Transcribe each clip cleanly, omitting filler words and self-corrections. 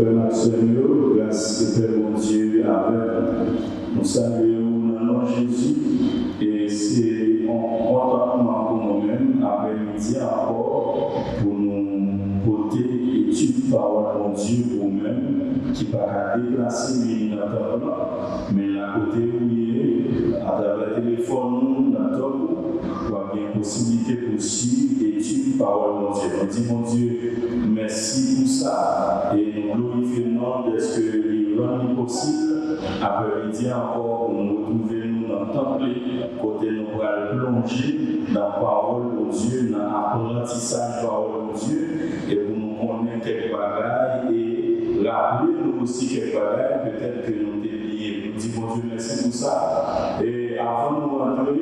frères et sœurs, grâce et Père mon Dieu, avec nous saluons dans le nom de Jésus et c'est un contentement pour nous-mêmes après-midi encore pour nous porter étude parole mon Dieu pour nous-mêmes qui ne va pas déplacer les natures, mais la côté où à travers le téléphone, natures, pour avoir une possibilité pour suivre étude parole mon Dieu. On dit mon Dieu, merci pour ça et nous glorifions le nom de ce que il rend possible. Après-midi encore, pour nous retrouver dans le temple, côté nous allons plonger dans la parole de Dieu, dans l'apprentissage de la parole de Dieu, et pour nous connaître quelques bagailles et rappeler nous aussi quelques bagailles, peut-être que nous déliés. Nous disons bon Dieu, merci pour ça. Et avant de nous rentrer,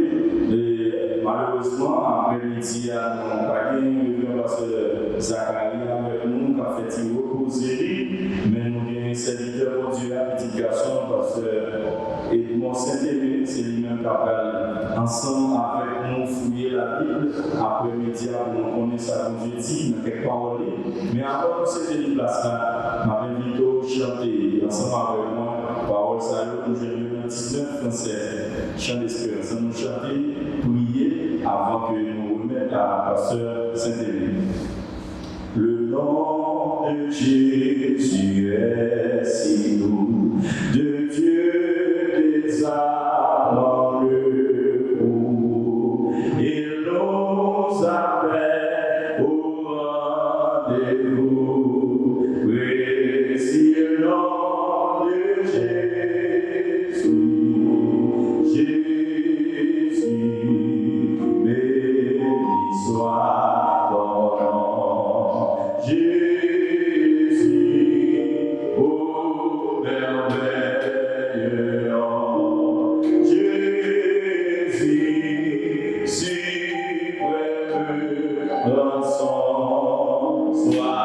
malheureusement, après-midi, nous n'avons pas gagné parce que Zacharie avec nous, qui a fait reposer, mais nous avons un serviteur pour Dieu, la petite garçon, parce que Edmond Saint-Aimé, c'est lui-même qui a ensemble avec nous fouiller la Bible, après-midi, nous connaissons ça comme je dis, dans quelques paroles. Mais avant de cette place-là, je m'invite à chanter ensemble avec moi, parole salut, nous j'ai 19 français, chant d'espérance, nous chanter, prier avant que nous remettions à Pasteur Saint-Aimé. Le nom de Jésus est si doux, de Dieu des âmes le haut. Il nous appelle au rendez-vous. Voici le nom de Jésus, Jésus, béni soit ton nom. Jésus, ô merveilleux nom. Jésus, suprême rançon, sois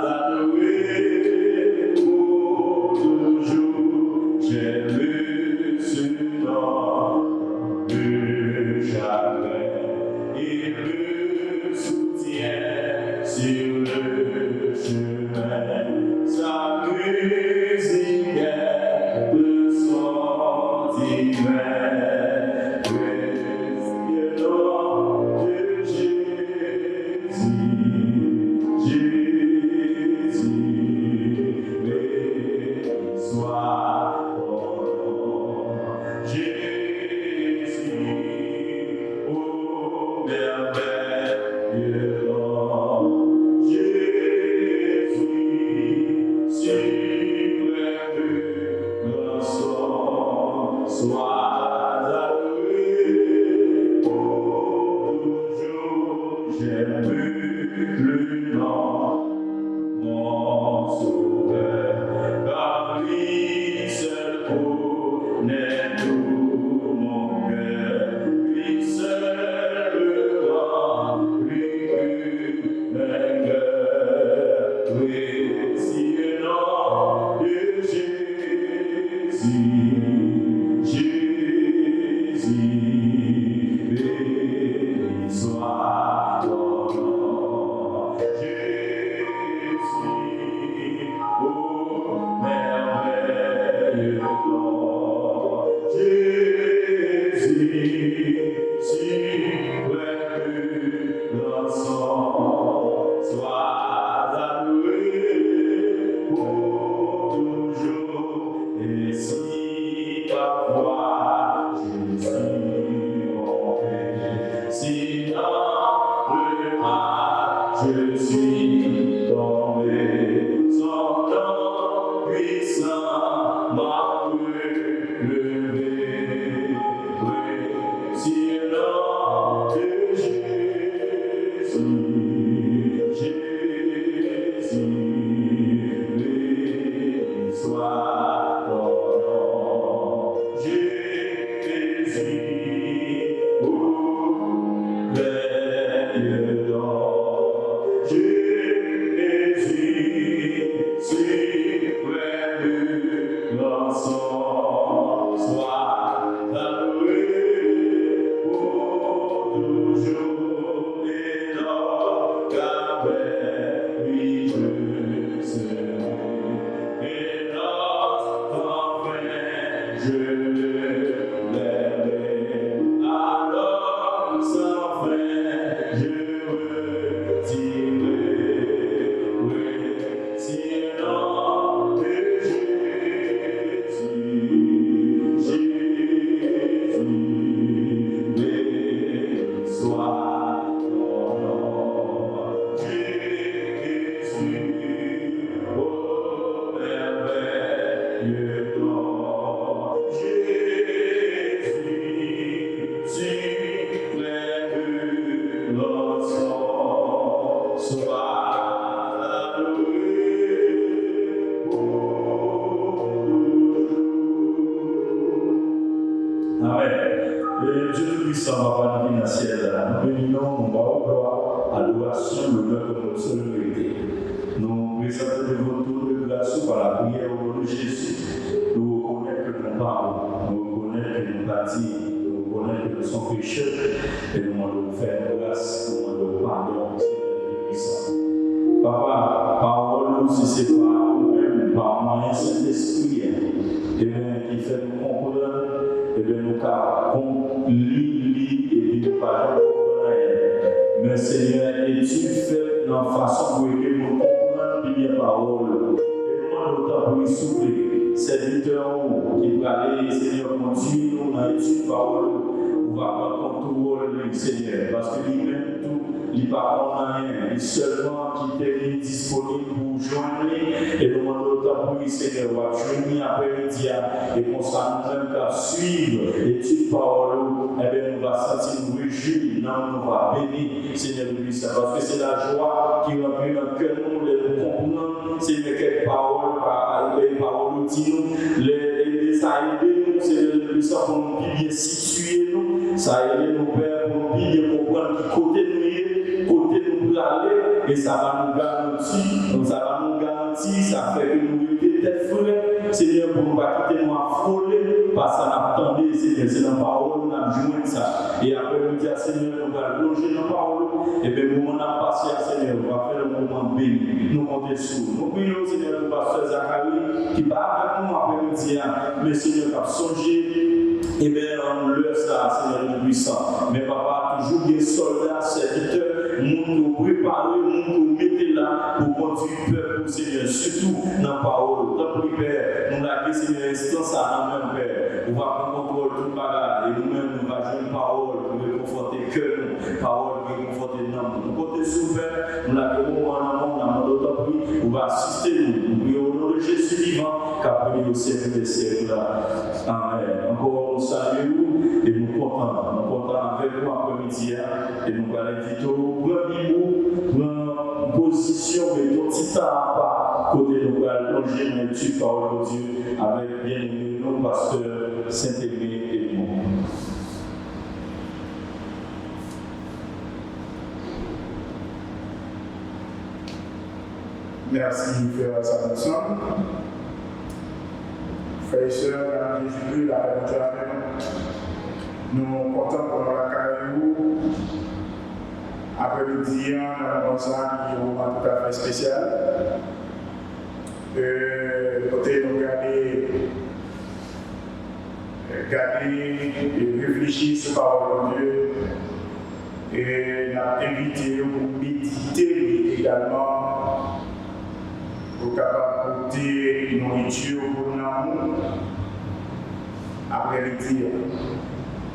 adoré pour toujours. J'aime ce nom de chagrin, il me soutient sur le chemin. Sa musique est de son divin. Précieux nom de Jésus, Jésus, béni soit ton nom. Jésus, ô merveilleux nom. Jésus, suprême rançon, sois adoré pour toujours. J'aime le nom, mon sauveur, car lui seul connaît tout mon cœur. Lui seul me rend plus vainqueur. Précieux nom de Jésus, Jésus, béni soit ton nom. Jésus, ô merveilleux nom. Jésus, suprême rançon, sois adoré pour toujours. Et si parfois je suis trompé, si dans le mal je suis tombé, son nom puissant m'a relevé. Si le nom de Jésus, Jésus, béni soit ton nom. Jésus, ô merveilleux nom. Jésus, suprême rançon, sois adoré pour toujours et dans l'adoration, l'honneur comme notre seule vérité. Nous présentons devant tout de grâce par la prière au nom de Jésus. Nous reconnaissons que nous parlons, nous reconnaissons que nous bâtissons, nous reconnaissons que nous sommes pécheurs et nous demandons de faire grâce, nous demandons pardon, Seigneur de puissant. Papa, parole, si c'est pas nous-mêmes, par moyen Saint-Esprit, et bien, qui fait nous comprendre, et bien, nous avons lire, et puis nous parlons de comprendre. Mais Seigneur, et tu fais dans la façon pour que nous comprenions bien parole. Et nous demandons pour y souffler. Serviteurs qui peuvent aller, Seigneur, continue nous dans l'étude parole. On va prendre contrôle, Seigneur, parce que lui-même tout. Il n'y a pas rien, il est seulement qui est disponible pour joindre et nous demandons autant pour lui, Seigneur, va joindre après-midi et qu'on soit nous-mêmes qu'à suivre l'étude parole, et bien nous va sentir nous réjouir, nous va bénir, Seigneur de Christ, parce que c'est la joie qui remplit notre cœur, nous comprenons, Seigneur, quelle parole, les paroles dit nous, les ça a aidé nous, Seigneur de Christ, pour nous bien situer nous, ça a aidé nos pères pour nous bien comprendre qui côté nous aller et ça va nous garantir, ça fait que nous étions tête frères, Seigneur, pour ne pas quitter nous affoler, parce que nous attendons, Seigneur, c'est dans la parole, nous avons joué ça. Et après, nous disons, Seigneur, nous allons plonger dans la parole, et bien, le moment n'a passé, Seigneur, on va faire le moment béni, nous comptons sur nous. Nous prions, Seigneur, le pasteur Zacharie, qui va avec nous après-midi, mais Seigneur, qui a songé, et bien, on leur ça, Seigneur, le puissant. Mais papa, toujours des soldats, serviteurs, nous préparer, nous mettre là pour conduire le peuple, Seigneur, surtout dans la parole. Dans le Père, nous l'avons Seigneur, instance à nous-mêmes, Père. On va prendre contrôle de tout le bagage et nous-mêmes, nous allons jouer une parole pour réconforter le cœur, parole pour réconforter l'âme. Nous comptons sur le Père, nous l'avons en amont, nous avons d'autres prix, on va assister nous. Nous prions au nom de Jésus vivant, qu'après au siècle des siècles. Amen. Encore, nous saluons et nous comptons avec vous après-midi et nous allons inviter au prendre position mais ton petit temps pas côté nous allons plonger dans l'étude parole de Dieu avec bien aimé nos pasteurs Saint-Aimé et moi. Merci frère Samson. Frères et sœurs, dans Jésus-Christ, la paix de nous sommes contents pour la carrière. Après-midi, on a un qui est un moment tout à fait spécial. Côté nous garder et réfléchir sur la parole de Dieu. Et nous avons invité pour méditer également pour capacité une nourriture pour nous après-midi.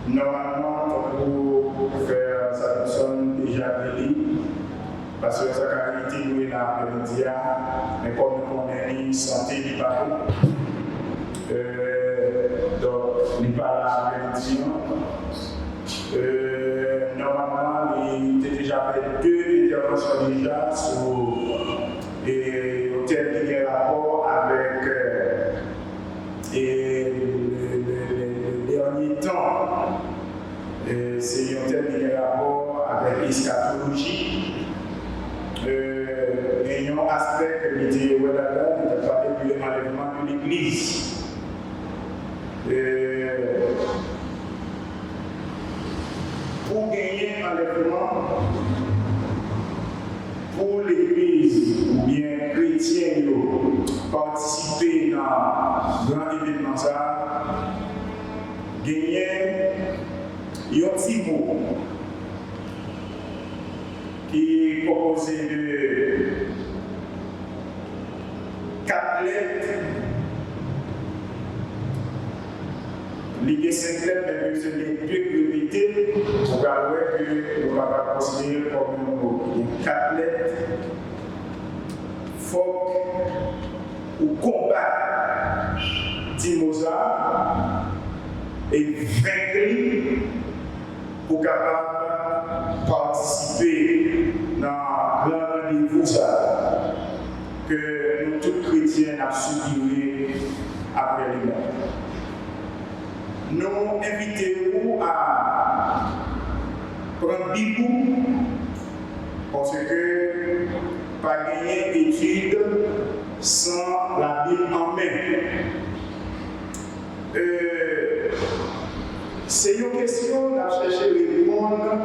Normalement, pour faire sa personne déjà délit, parce que sa qualité nous est là après-midi, mais comme nous connaissons santé du parcours, donc il n'est pas là après-midi. Normalement, il était déjà fait 2 interventions déjà sur le thème qui a rapport avec le dernier temps. C'est un thème qui a rapport avec l'eschatologie. Et un aspect que nous disons là-dedans, nous avons parlé de l'enlèvement de l'Église. Pour gagner l'enlèvement, pour l'Église ou bien chrétien, participer dans un grand événement, gagner un petit mot qui est composé de 4 lettres. Les 5 lettres, mais c'est les 2 répétées, pour voir que nous va considérer comme un mot. Les 4 lettres, faut ou combattre Mozart et vaincre pour capable participer dans le grand rendez-vous que nous tous chrétiens avons subi après les morts. Nous invitons à prendre Bibou Parce que pas gagner d'études sans la Bible en main. C'est une question à chercher répondre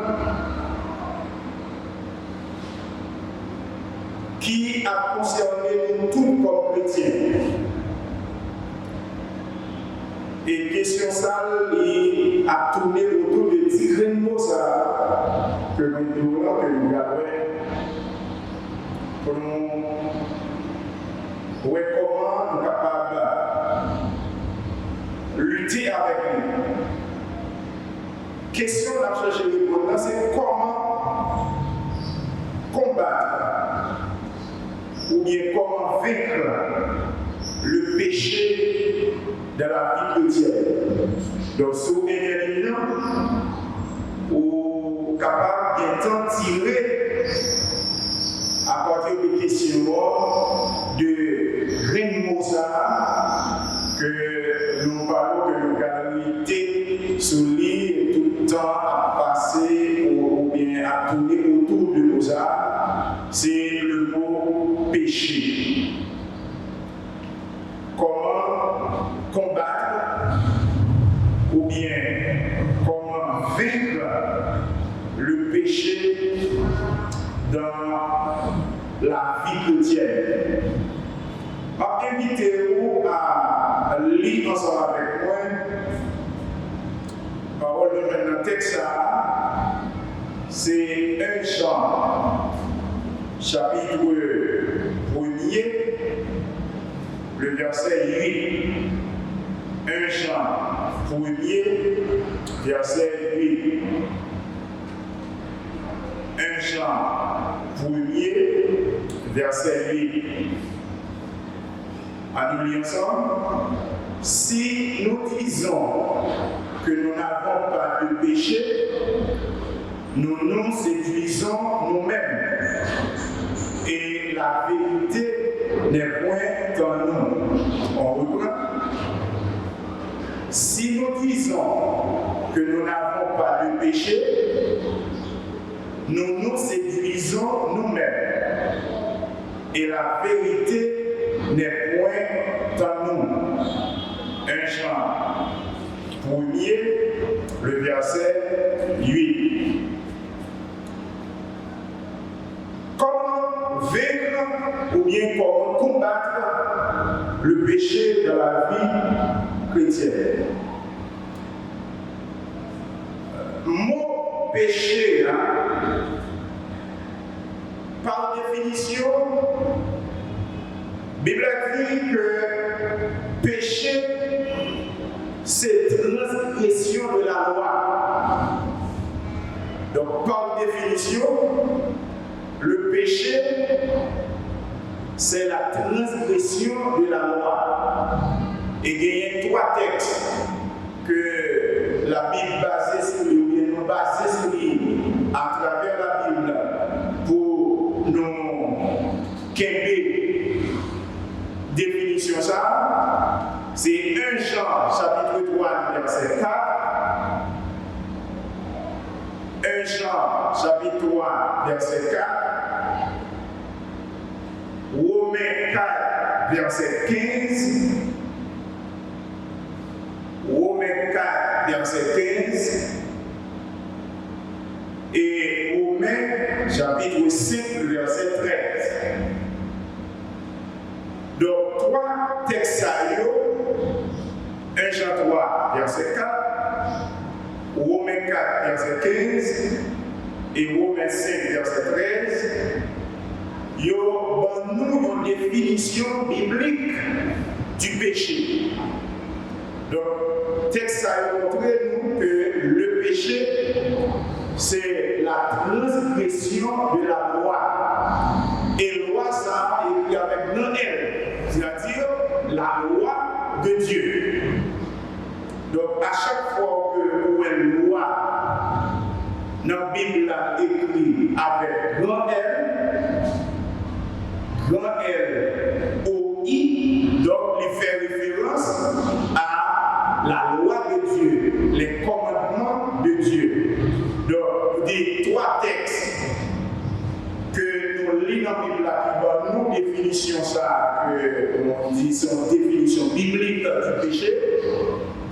qui a concerné nous tous comme chrétiens. Et question ça a tourné autour de différents mots que nous regardons pour nous voir comment nous sommes capables de lutter avec nous. Question à chercher répondre, c'est comment combattre ou bien comment vaincre le péché de la vie chrétienne. Donc, si vous êtes intelligent ou capable d'en tirer à partir des questions de Renmosa que nous parlons de l'égalité sur l'île tout le temps à passer ou bien à tourner autour de Mosa, c'est le mot péché. Comment combattre ou bien comment vaincre le péché dans la vie chrétienne. Je vais inviter à lire ensemble avec moi la parole de notre texte. C'est 1 Jean, chapitre 1er, le verset 8. 1 Jean 1er, verset 8. 1 Jean 1er, verset 8. À nous lire ensemble. Si nous disons que nous n'avons pas de péché, nous nous séduisons nous-mêmes. Et la vérité n'est point en nous. On reprend. Si nous disons que nous n'avons pas de péché, nous nous séduisons nous-mêmes. Et la vérité n'est point en nous. 1 Jean 1er, le verset 8. Comment vaincre ou bien comment combattre le péché dans la vie chrétienne? Mot péché, par définition, la Bible dit que péché, c'est transgression de la loi. Donc, par définition, le péché, c'est la transgression de la loi. Et il y a 3 textes que la Bible basée sur lui, ou bien non basée sur lui, à travers la Bible, pour nous québer définition ça. C'est 1 Jean, chapitre 3, verset 4. 1 Jean, chapitre 3, verset 4. Romains 4, verset 15. Romains 4, verset 15. Et Romains, chapitre 5, verset 13. Donc, 3 textes 1 Jean 3, verset 4. Romains 4, verset 15. Et Romains 5, verset 13. Il y a une définition biblique du péché. Donc, texte a montré nous que le péché, c'est la transgression de la loi. Et loi, ça est avec non elle, c'est-à-dire la loi de Dieu. Donc, à chaque fois que vous avez une loi, dans la Bible écrit avec grand L, O-I, donc il fait référence à la loi de Dieu, les commandements de Dieu. Donc, des 3 textes lis dans la Bible qui donne une définition, ça, on dit, c'est une définition biblique du péché.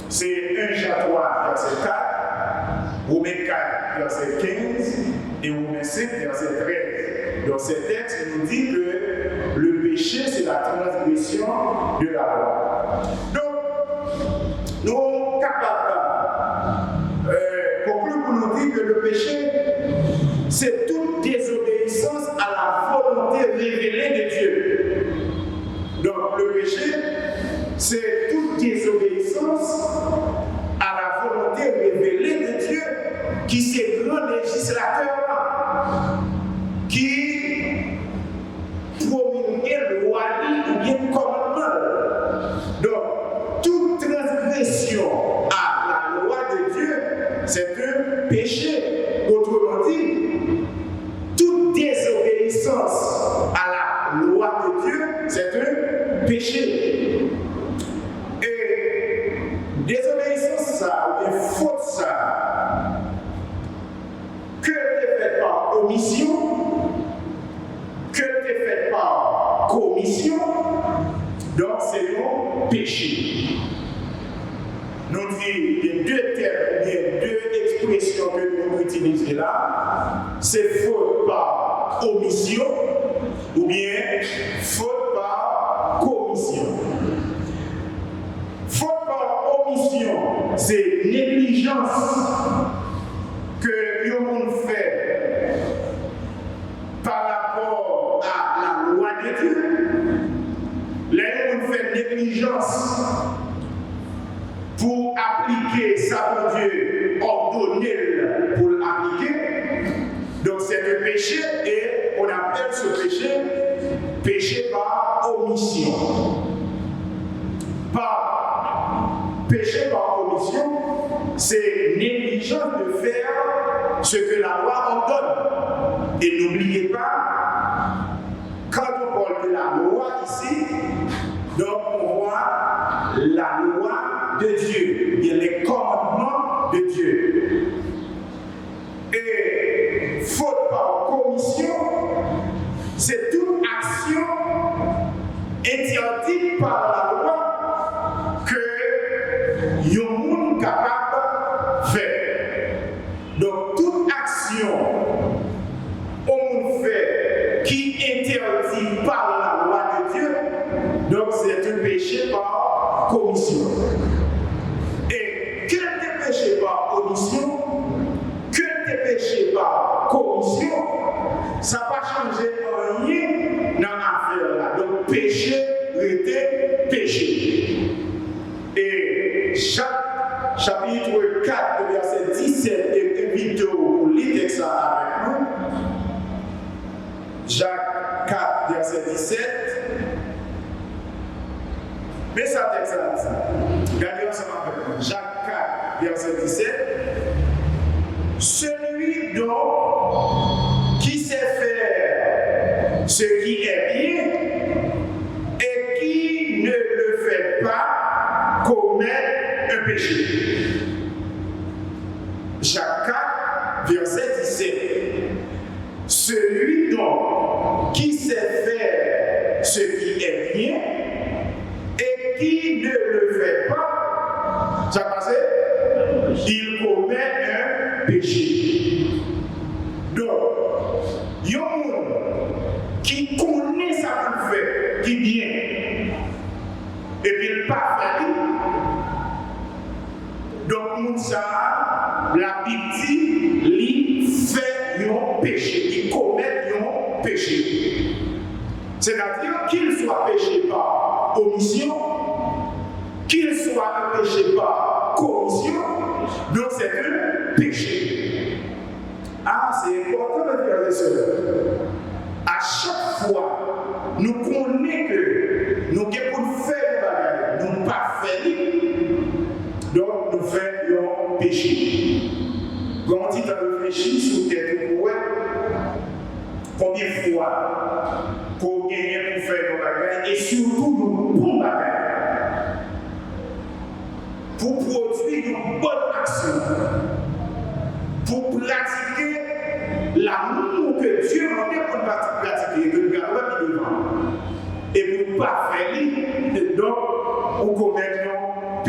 C'est 1 Jean 3, verset 4, Romains 4, verset 15 et Romains 5, verset 13. Dans ces textes, il nous dit que le péché, c'est la transgression de la loi. Donc, nous sommes capables de conclure pour nous dire que le péché, c'est toute désobéissance à la volonté révélée de Dieu. Donc, le péché, c'est toute désobéissance à la volonté révélée de Dieu qui c'est grand législateur qui promulgue loi ou bien commandement. Donc, toute transgression à la loi de Dieu, c'est un péché. Autrement dit, toute désobéissance à la loi de Dieu, c'est un péché. Et désobéissance, ça, ou bien faute, ça, que tu fais par omission, que tu fais par commission, donc c'est un péché. Nous disons, il y a deux termes, il y a deux expressions que nous utilisons là. C'est faute par omission ou bien faute par commission. Faute par omission, c'est négligence que le monde fait par rapport à la loi de Dieu. Le monde fait négligence pour appliquer ça pour Dieu, ordonner pour l'appliquer. Donc c'est un péché et on appelle ce péché par omission. Péché par omission, c'est négligence de faire ce que la loi ordonne. Et n'oubliez pas, quand on parle de la loi ici, donc on voit la loi de Dieu, il y a les commandements de Dieu. Et faute par commission, c'est toute action interdite par la loi que le monde capable de faire. Donc toute action on fait qui interdit par la loi de Dieu, donc c'est un péché par commission. Et quel est péché par omission, quel est péché par commission, ça va changer rien dans l'affaire là. Donc péché était péché. Et Jacques chapitre 4, verset 17, est invité pour lire ça avec nous. Jacques 4, verset 17. Mais ça texte là. Regardez ensemble avec moi. Jacques 4, verset 17. Celui donc qui sait faire ce qui est bien et qui ne le fait pas commet un péché. Jacques 4, verset 17. Celui donc qui sait faire ce qui est bien et qui ne le fait pas, ça passe, il commet un péché. Donc, il y a un monde qui connaît ça pour faire, qui bien, et puis il pas faire. Donc, monde ça, la Bible dit, il fait un péché, il commet un péché. C'est-à-dire qu'il soit péché par omission, qu'il soit un péché par commission, donc c'est un péché. Ah, c'est important de faire les sœurs. À chaque fois, nous connaissons que nous devons faire des choses, nous ne pas faire. Donc nous faisons un péché. Quand tu as réfléchi sur tes trouves, combien de fois qu'on gagne pour faire nos bagages et surtout nos bons bagages pour produire une bonne action, pour pratiquer l'amour que Dieu m'a dit pour pratiquer, que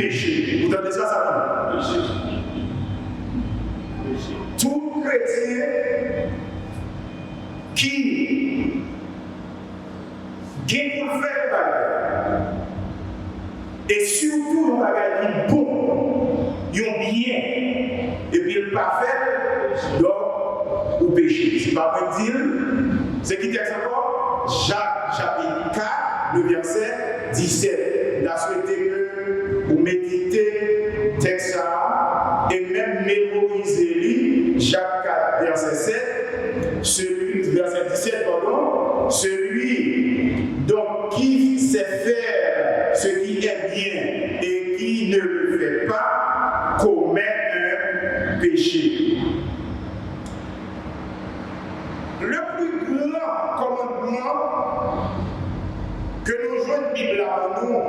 péché. Vous entendez ça? Péché. Tout chrétien qui pour faire le bagage, et surtout le bagage qui est bon, il bien, et puis le pas fait, donc, ou péché. C'est pas pour dire, c'est qui texte encore? Jacques, chapitre 4, le verset 17. Il a souhaité que vous méditez texte ça, et même mémorisez-le, Jacques 4, verset 7, verset 17, pardon, celui donc qui sait faire ce qui est bien et qui ne le fait pas commet un péché. Le plus grand commandement que nous jouons de Bible à nous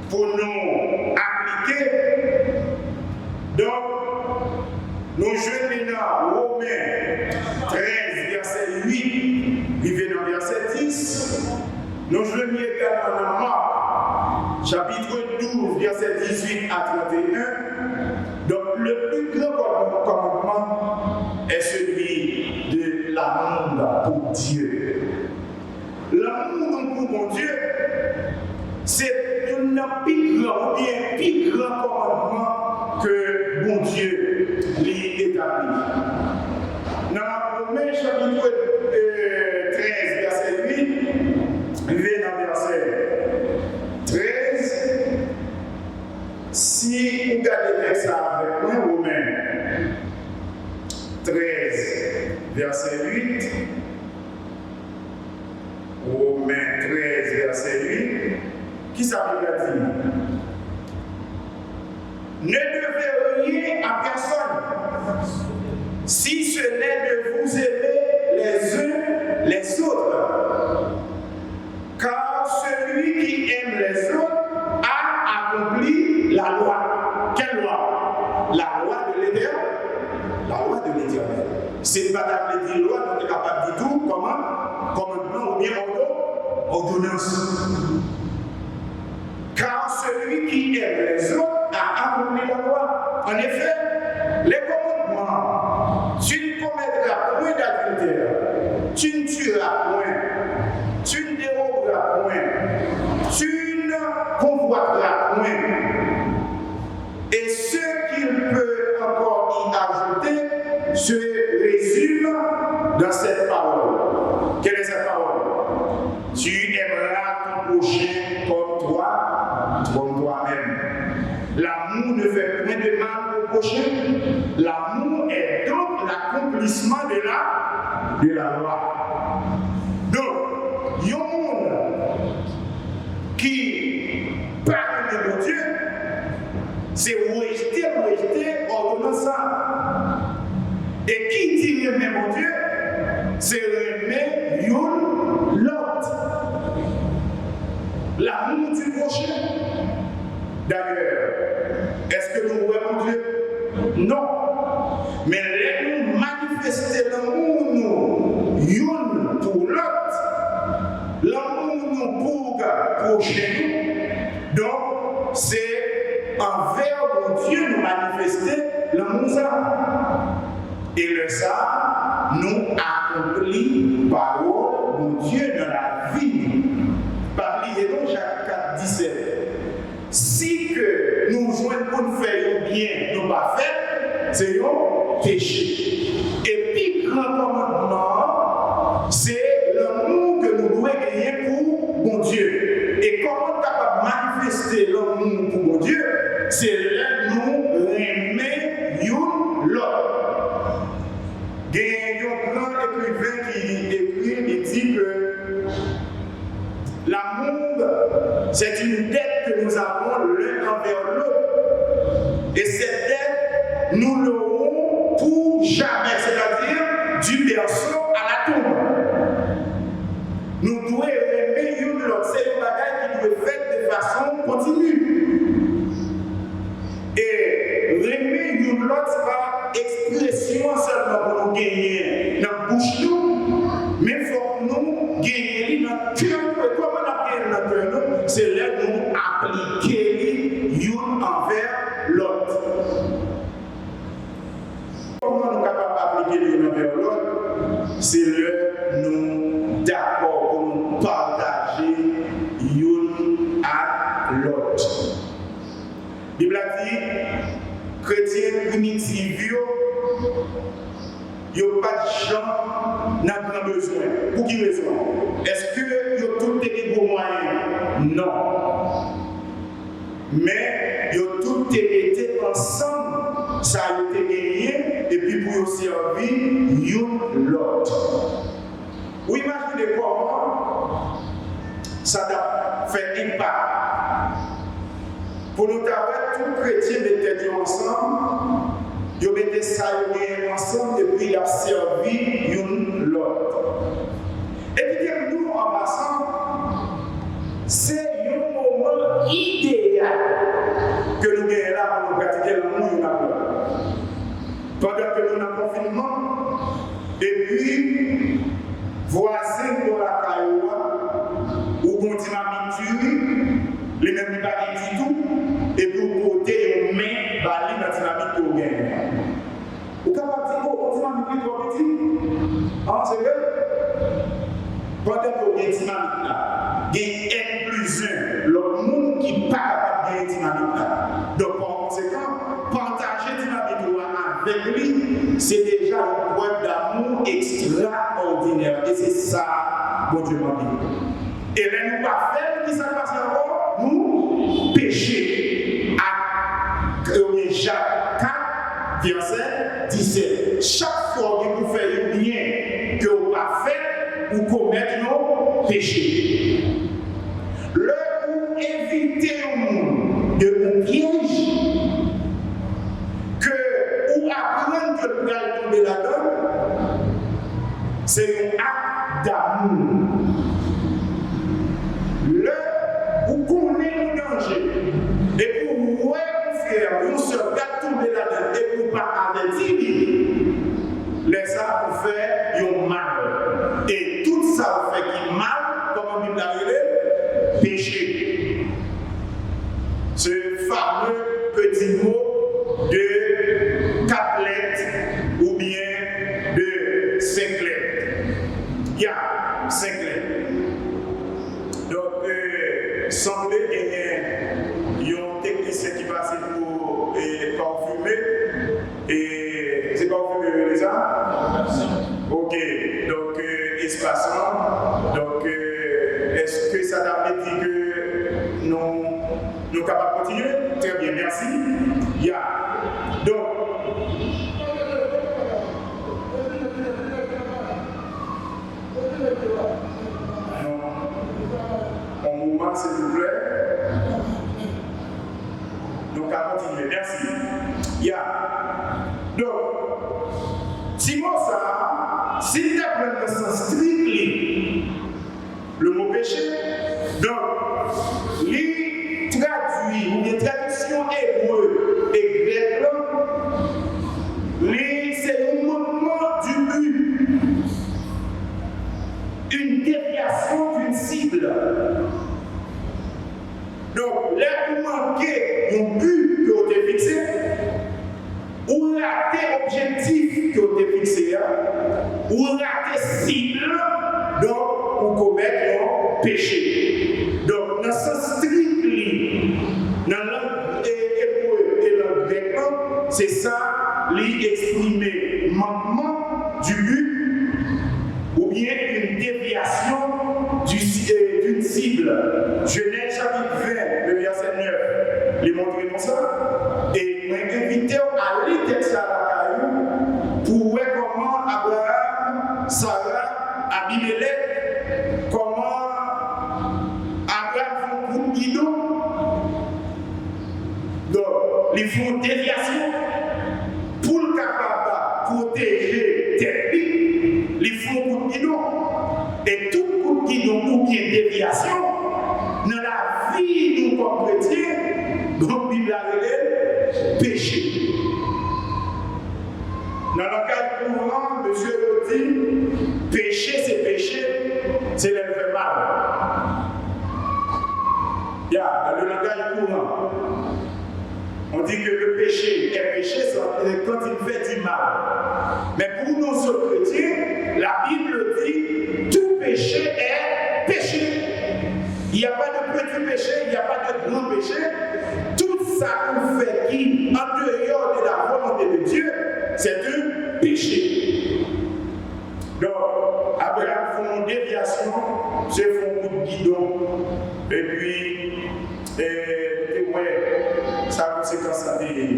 pour nous appliquer, donc nous jouons maintenant Romains 13, verset 8, arrivé dans verset 10. Nous jouons également dans Marc, chapitre 12, verset 18 à 31. Donc le plus grand commandement est celui de l'amour pour Dieu. L'amour pour mon Dieu, c'est un plus grand commandement que mon Dieu l'établit. Dans Romains chapitre 13, verset 8, il vient dans verset 13. Si vous regardez le texte avec moi, Romains 13, verset 8. Romains 13, verset 8. Qui ça veut dire? Ne devez rien à personne, si ce n'est de vous aimer les uns les autres. Car celui qui aime les autres a accompli la loi. Quelle loi? La loi de l'Éternel. La loi de l'Éternel. C'est pas d'appeler dire loi, on est capable de tout. Comment? Commandement ou bien ordonnance. Car celui qui aime les autres a accompli la loi. En effet, les commandements, tu ne commettras point d'adultère, tu ne tueras point, tu ne déroberas point, tu ne convoiteras point. Et ce qu'il peut encore y ajouter se résume dans cette parole. Quelle est cette parole? Tu aimeras ton prochain comme toi-même. L'amour ne fait point de mal au prochain. L'amour est donc l'accomplissement de la loi. Donc, il y a un monde qui parle de mon Dieu, c'est rejeter ordonnance ça. Et qui dit aimer mon Dieu, c'est aimer l'autre. L'amour du prochain. D'ailleurs, est-ce que nous voyons Dieu? Non. Mais nous manifester l'amour nous, pour l'autre, l'amour nous pour prochain. Donc, c'est envers mon Dieu nous manifester l'amour ça. Et le ça nous accomplit parole mon Dieu dans la vie. Parliez donc Jacques 4, 17. Si que nous jouons pour nous faire bien, nous pas faire, c'est un péché. Et puis, grand commandement, c'est l'amour que nous devons gagner pour mon Dieu. Et comment capable de manifester l'amour pour mon Dieu, c'est là nous aimer l'autre. Il y a un grand écrivain qui écrit et dit que l'amour, c'est une dette que nous avons l'un envers l'autre. Et cette dette, nous l'aurons pour jamais, c'est-à-dire du berceau à la tombe. Nous devons aimer l'autre. C'est une bagaille qui doit être faite de façon continue. Et aimer l'autre, ce n'est pas expression seulement pour nous gagner dans la bouche, mais il faut nous gagner dans notre cœur. Et comment on a gagné dans notre cœur? C'est là que nous appliquons c'est là nous d'accord pour nous partager l'un à l'autre. La Bible a dit, chrétiens primitifs, ils n'ont pas de gens n'a pas besoin. Pour qui raison? Est-ce que ils ont tout été pour moyens? Non. Mais ils ont tout été ensemble, ça a été gagné, et puis pour servir l'un l'autre. Vous imaginez comment ça a fait impact. Pour nous avoir tous les chrétiens étaient ensemble, ils mettaient ça ensemble et puis ils ont servi l'un l'autre. Et puis nous, en passant, c'est un moment idéal que nous gagnons là pour nous pratiquer l'amour. Pendant que nous sommes en confinement, et puis, voisins pour la cailloua, ou continuent à m'ituer, les mêmes pas du tout, et puis vous portez une main dans la dynamique pour gagner. Vous pouvez dire, oh, on dynamique trop petit. Ah, c'est vrai? Pendant que vous avez une dynamique là, il y a N plus 1, le monde qui n'est pas capable de gagner dynamique là. Donc, par conséquent, partager dynamique avec lui, c'est déjà une preuve d'amour extraordinaire. Et c'est ça, bon Dieu m'a dit. Et là, nous ne pas faire, qui ça passe encore? Nous pécher. Jacques 4, verset 17. Chaque fois que vous faites le bien que vous pas fait, vous commettez nos péchés. Le où éviter au monde de mon piège, que ou apprendre que le gars tomber là-dedans, c'est un acte d'amour. Le où connaît le danger, et pour vous frère, vous se gars tomber là-dedans, et pour pas avertir, les ça pour faire un mal. Et tout ça fait qui mal, comme la Bible a dit, péché. Ce fameux petit mot de 4 lettres ou bien de 5 lettres. Il y a 5 lettres. Donc, semblait qu'il y a un technicien qui passe pour parfumer. Et c'est parfumé déjà? Ok, donc espaçant. Donc, est-ce que ça t'a dit que nous sommes capables de continuer? Très bien, merci. Yeah. Donc, un moment, s'il vous plaît. Donc, à continuer. Merci. Yeah. Donc, Simon, ça, s'il te plaît, le sens strict, le mot péché, donc, les traduits, ou les traductions hébreux et grecques, c'est un mouvement du but, une déviation d'une cible. Donc, là, vous manquez un but que vous avez fixé, ou rater objectif que vous avez fixé, ou rater cible, donc vous commettez un péché. Donc, dans ce strict, dans l'anglais hébreu et l'anglais grec, c'est ça, l'exprimer manquement du but, ou bien une déviation d'une cible. Genèse chapitre 20, le verset 9, les montrer comme ça. Et m'inviter à lire texte à la caillou pour voir comment Abraham, Sarah, Abimelech, comment Abraham font pour bidon. Donc, ils font déviation pour le capable de protéger tes vies. Ils font pour bidon. Et tout coup de guidon ou bien déviation, dans la vie nous comme chrétiens, donc Bible a péché. Dans le cas courant, monsieur le dit, péché, c'est le fait mal. Dans le langage courant, on dit que le péché est péché quand il fait du mal. Mais pour nous autres chrétiens, la Bible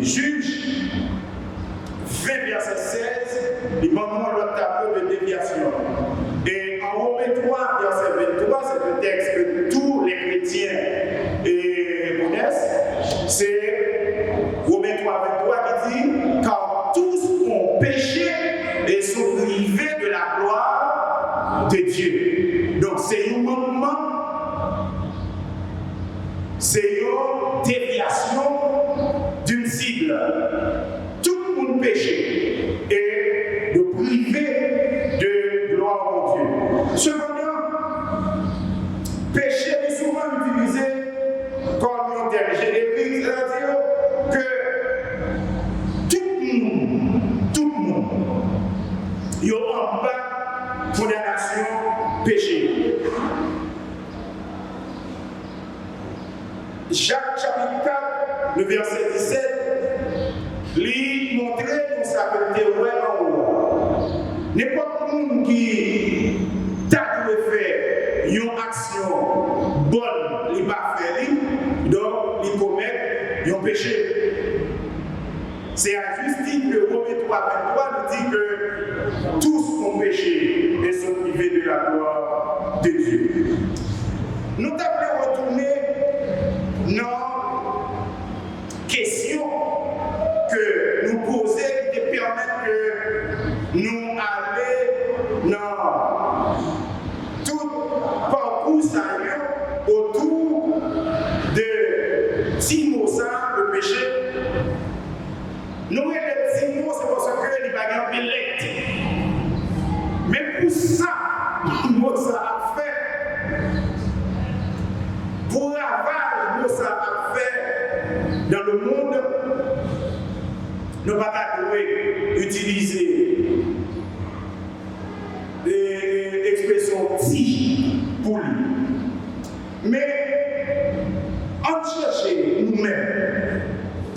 Juge 20, verset 16, il montre le tableau de déviation. Et en Romains 3, verset 23, c'est un texte que tous les chrétiens connaissent. C'est Romains 3, 23 qui dit « Car tous ont péché et sont privés de la gloire de Dieu. » Donc c'est un mouvement, c'est une déviation d'une cible. Tout le monde péché et de priver de gloire au Dieu. Cependant, péché est souvent utilisé comme un terme générique, c'est-à-dire que tout le monde, il y a en bas condamnation péché. Jacques chapitre 4, le verset 17, lui montrait nous sa théorie en haut. N'importe qui t'a fait une action bonne, il va faire, donc il commet un péché. C'est à justice que Romains 3, 23 nous dit que tous ont péché et sont privés de la gloire de Dieu. Nous devons retourner dans question que nous poser qui te permettent que nous aller dans tout parcours autour de 10 mots ça, le péché. Nous, les 10 mots, c'est parce que les bagages électent. Mais pour ça, mot ça a fait, pour ravage, mot ça a fait dans le monde, nous ne pouvons pas utiliser des expressions si pour lui. Mais en cherchant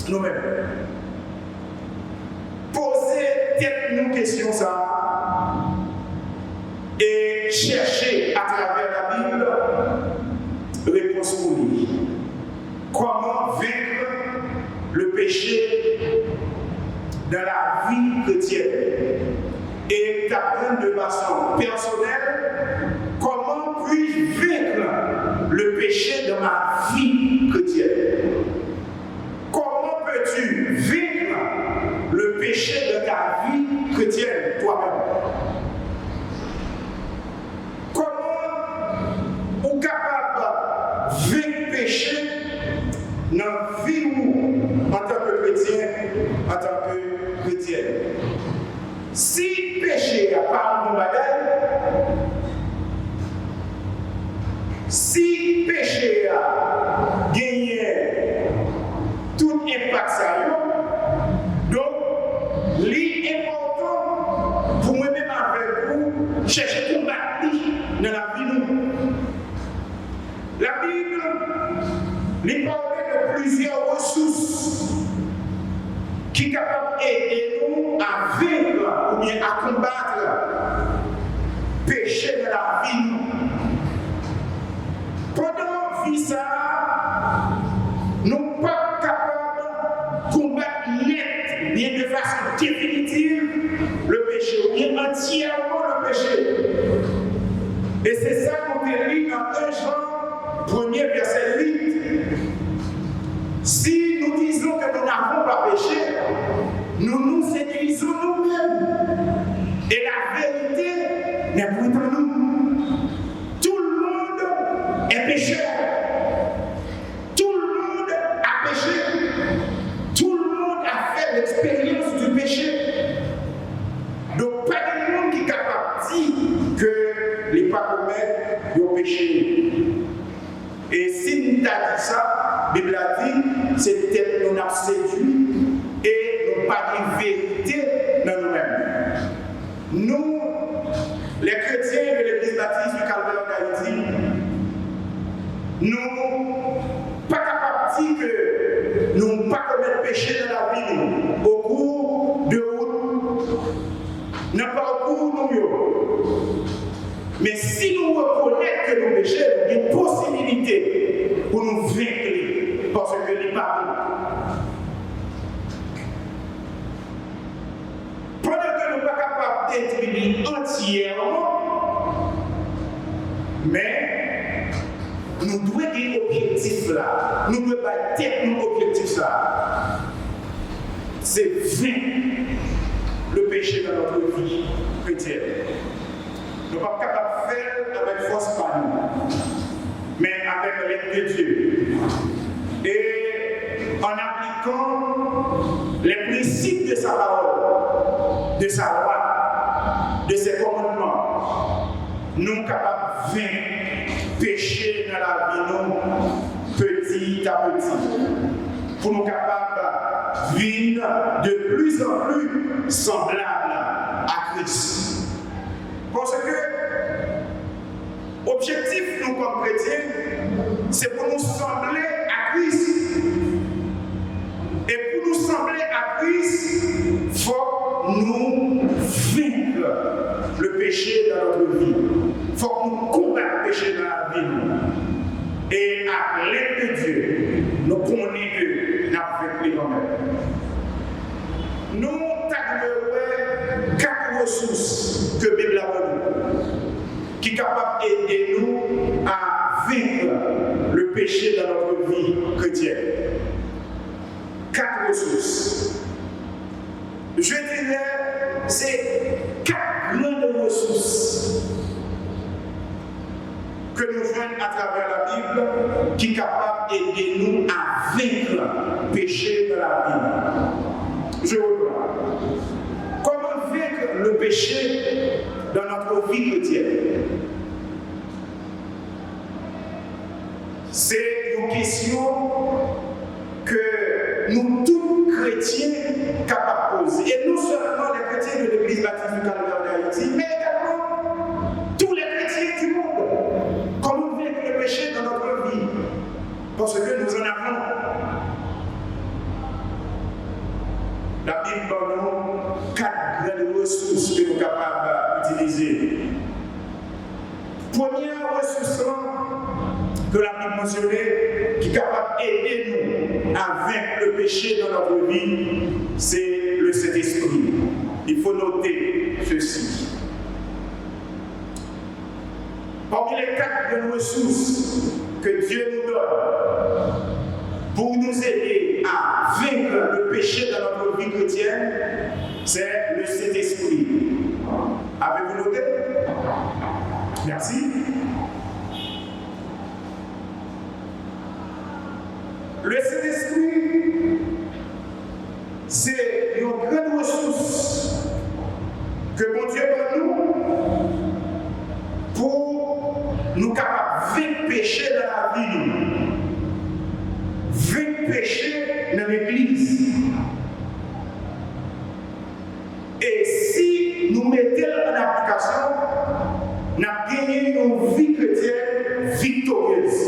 nous-mêmes, poser quelques questions ça et chercher à travers la Bible réponse pour lui. Comment vaincre le péché dans la vie chrétienne et t'apprendre de façon personnelle comment puis-je vaincre le péché dans ma vie chrétienne. Comment peux-tu vaincre le péché de ta vie chrétienne toi-même? Comment on est capable de vaincre le péché dans la vie en tant que chrétien, en tant que chrétienne? Si le péché n'a pas un bon bagage, si le péché a gagné tout impact ça, donc l'important pour moi-même avec vous, chercher à combattre dans la vie. La Bible, il parle de plusieurs ressources qui sont capables d'aider nous à vaincre ou bien à combattre le péché de la vie. Pendant la vie, nous ne sommes pas capables de combattre net, bien de façon définitive, le péché, ou bien entièrement le péché. Et c'est ça qu'on lit dans 1 Jean 1er verset 8. Si nous disons que nous n'avons pas péché, nous nous séduisons nous-mêmes. Et la vérité n'est point en nous. Tout le monde est pécheur. Tout le monde a péché. Tout le monde a fait l'expérience du péché. Donc, pas de monde qui est capable de dire que les pas commettre le péché. Et si nous avons dit ça, la Bible a dit, c'est peut-être nous avons séduit et nous pas de vérité dans nous-mêmes. Nous, les chrétiens de l'Église baptiste du Calvaire d'Haïti, nous ne sommes pas capables de dire que nous n'avons pas commettre péché dans la vie au cours de route, dans le parcours nous. Mais si nous reconnaissons que nous péchons, il y a une possibilité pour nous vaincre parce que n'est pas bon. Mais nous devons des objectifs là. Nous devons pas tête nos objectifs là. C'est vrai le péché dans notre vie chrétienne. Nous ne sommes pas capables de faire avec force par nous, mais avec l'aide de Dieu. Et en appliquant les principes de sa parole, de sa loi, de ses commandements, nous sommes capables de vaincre péché dans la vie, nous, petit à petit, pour nous capables de vivre de plus en plus semblables à Christ. Parce que l'objectif, nous, comme chrétiens, c'est pour nous sembler à Christ. Et pour nous sembler à Christ, il faut nous vaincre le péché dans notre vie. Il faut que nous combattions le péché dans la vie. Et à l'aide de Dieu, nous connaissons que nous avons fait nous-mêmes. Nous avons 4 ressources que la Bible a données, qui sont capables d'aider nous à vaincre le péché dans notre vie chrétienne. 4 ressources. Je dirais, c'est 4 grandes ressources que nous voyons à travers la Bible qui sont capables d'aider nous à vaincre le péché dans la vie. Je reprends. Comment vaincre le péché dans notre vie chrétienne? C'est une question que nous tous chrétiens capables de poser. Et non seulement les chrétiens de l'Église baptiste du Calvaire d'Haïti, mais également tous les chrétiens du monde. Comment vaincre le péché dans notre vie? Parce que nous en avons. La Bible donne 4 grandes ressources que nous sommes capables d'utiliser. Première ressource que la Bible mentionnait, qui est capable d'aider nous à vaincre le péché dans notre vie, c'est le Saint-Esprit. Il faut noter ceci. Parmi les 4 grandes ressources que Dieu nous donne pour nous aider à vaincre le péché dans notre vie chrétienne, c'est le Saint-Esprit. Avez-vous noté? Merci. Le Saint-Esprit, c'est une grande ressource que mon Dieu donne nous pour nous capables de vaincre le péché dans la vie. Vaincre le péché dans l'Église. Et si nous mettons en application, nous avons gagné une vie chrétienne victorieuse.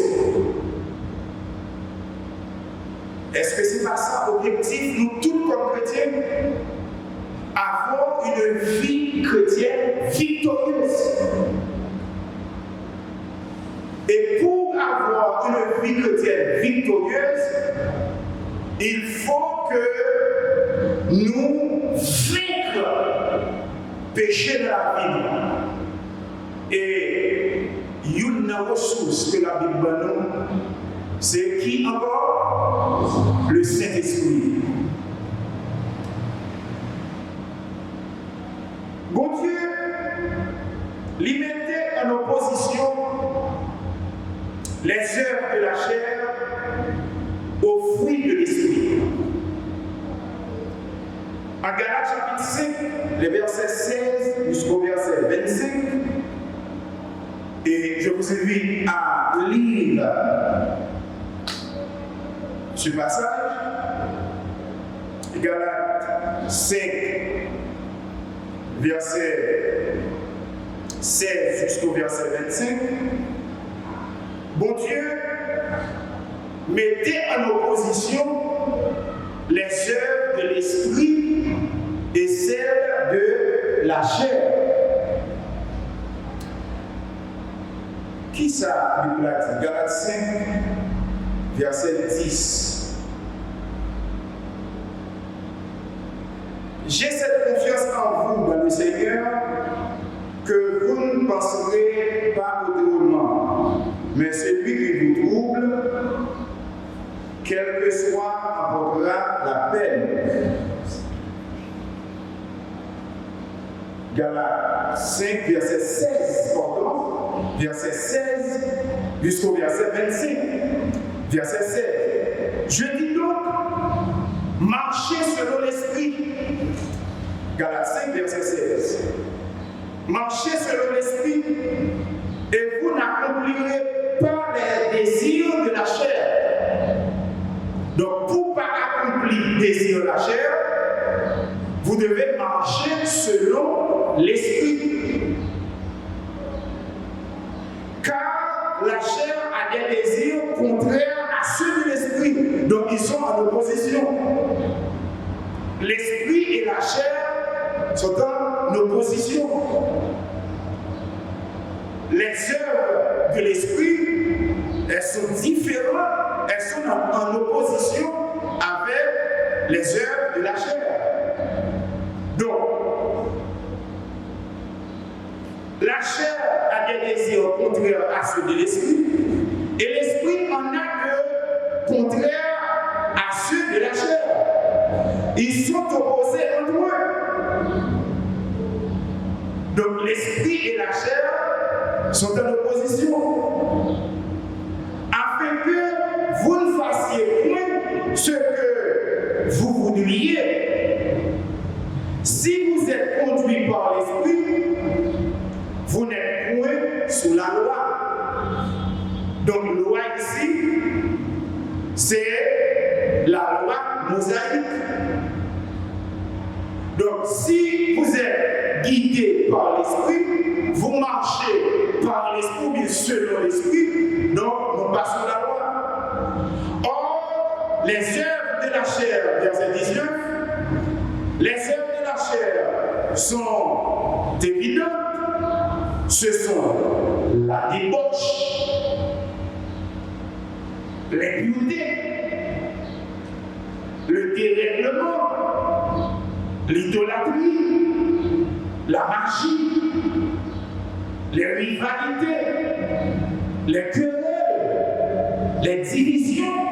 Est-ce que ce n'est pas ça l'objectif, nous tous comme chrétiens, avoir une vie chrétienne victorieuse? Et pour avoir une vie chrétienne victorieuse, il faut que nous vaincre le péché de la vie. Et une ressource que la Bible donne, c'est qui encore? Le Saint-Esprit. Bon Dieu, lui mettait en opposition les œuvres de la chair aux fruits de l'esprit. En Galates chapitre 5, les versets 16 jusqu'au verset 25, et je vous invite à lire ce passage, Galates 5, verset 16 jusqu'au verset 25. Bon Dieu mettait en opposition les œuvres de l'esprit et celles de la chair. Qui ça, Bible a dit? Galates 5, verset 10. J'ai cette confiance en vous, dans le Seigneur, que vous ne penserez pas autrement. Mais celui qui vous trouble, quel que soit, apportera la peine. Galates 5, verset 16, pardon, verset 16 jusqu'au verset 25. Verset 16. Je dis donc, marchez selon l'esprit. Galates 5, verset 16. Marchez selon l'esprit et vous n'accomplirez pas les désirs de la chair. Donc, pour ne pas accomplir les désirs de la chair, vous devez marcher selon l'esprit. Car la chair a des désirs contraires à ceux de l'esprit. Donc, ils sont en opposition. L'esprit et la chair sont en opposition. Les œuvres de l'esprit, elles sont différentes, elles sont en opposition avec les œuvres de la chair. Donc, la chair a des désirs contraires à ceux de l'esprit, et l'esprit en a de contraires à ceux de la chair. Ils sont opposés entre eux. Donc, l'esprit et la chair sont en opposition, afin que vous ne fassiez point ce que vous voudriez. Si vous êtes conduit par l'esprit, vous n'êtes point sous la loi. Donc, loi ici, c'est la loi mosaïque. Donc, si vous êtes guidé par l'esprit, vous marchez par l'esprit, bien selon l'esprit, donc non pas sous la loi. Or, les œuvres de la chair, verset 19, les œuvres de la chair sont évidentes. Ce sont la débauche, l'impureté, le dérèglement, l'idolâtrie, la magie, les rivalités, les querelles, les divisions,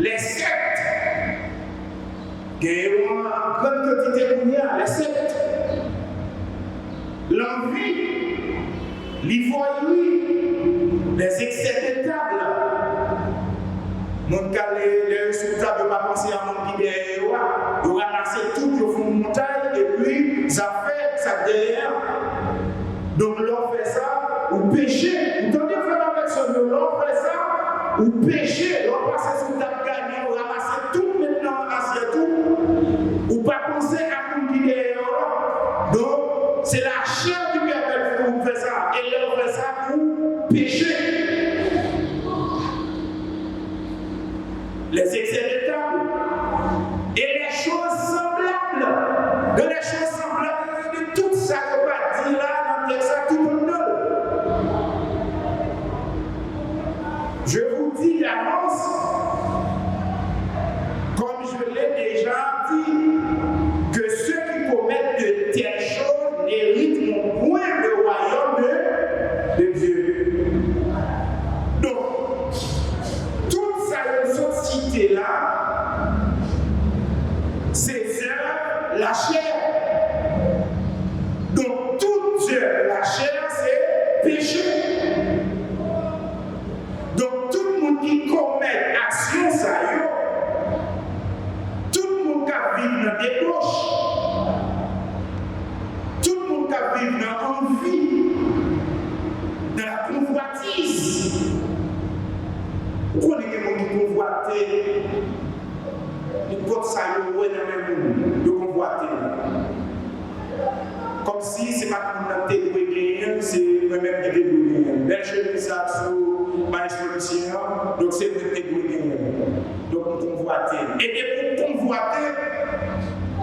les sectes. Il y a une grande quantité de les sectes. L'envie, l'ivoirie, les excès de table. Mon cas, les sous table, pas penser à mon qui est il ramasse tout au fond de montagne et puis ça fait ça derrière. Donc l'on fait ça ou péché. Vous entendez faire avec ce mot, l'on fait ça ou péché. L'on passe sous table gagné, on ramasse tout maintenant, on ramasse tout. Ou pas penser à mon qui est donc c'est la chair qui permet de vous faire ça. Et l'on fait ça pour pécher. Les excès de table et les choses semblables. De les choses semblables, de tout ça que va dire là, dans ça, tout le monde. Je vous dis d'avance, comme je l'ai déjà dit, que ceux qui commettent de telles choses n'héritent point le royaume de Dieu. Donc, toute cette cité-là, c'est la chair. Donc, toute la chair, c'est péché. Donc, tout le monde qui commet action, ça y est, tout le monde qui vit dans des débauche, tout le monde qui vit dans l'envie, dans la convoitise. Vous connaissez des gens qui convoitent, ils portent ça dans le même de convoiter. Comme si ce n'est pas pour nous gagner, c'est nous-mêmes qui devons gagner. Belle chemise ça sous ma solution, donc c'est nous qui devons gagner. Donc on convoite. Et pour convoiter,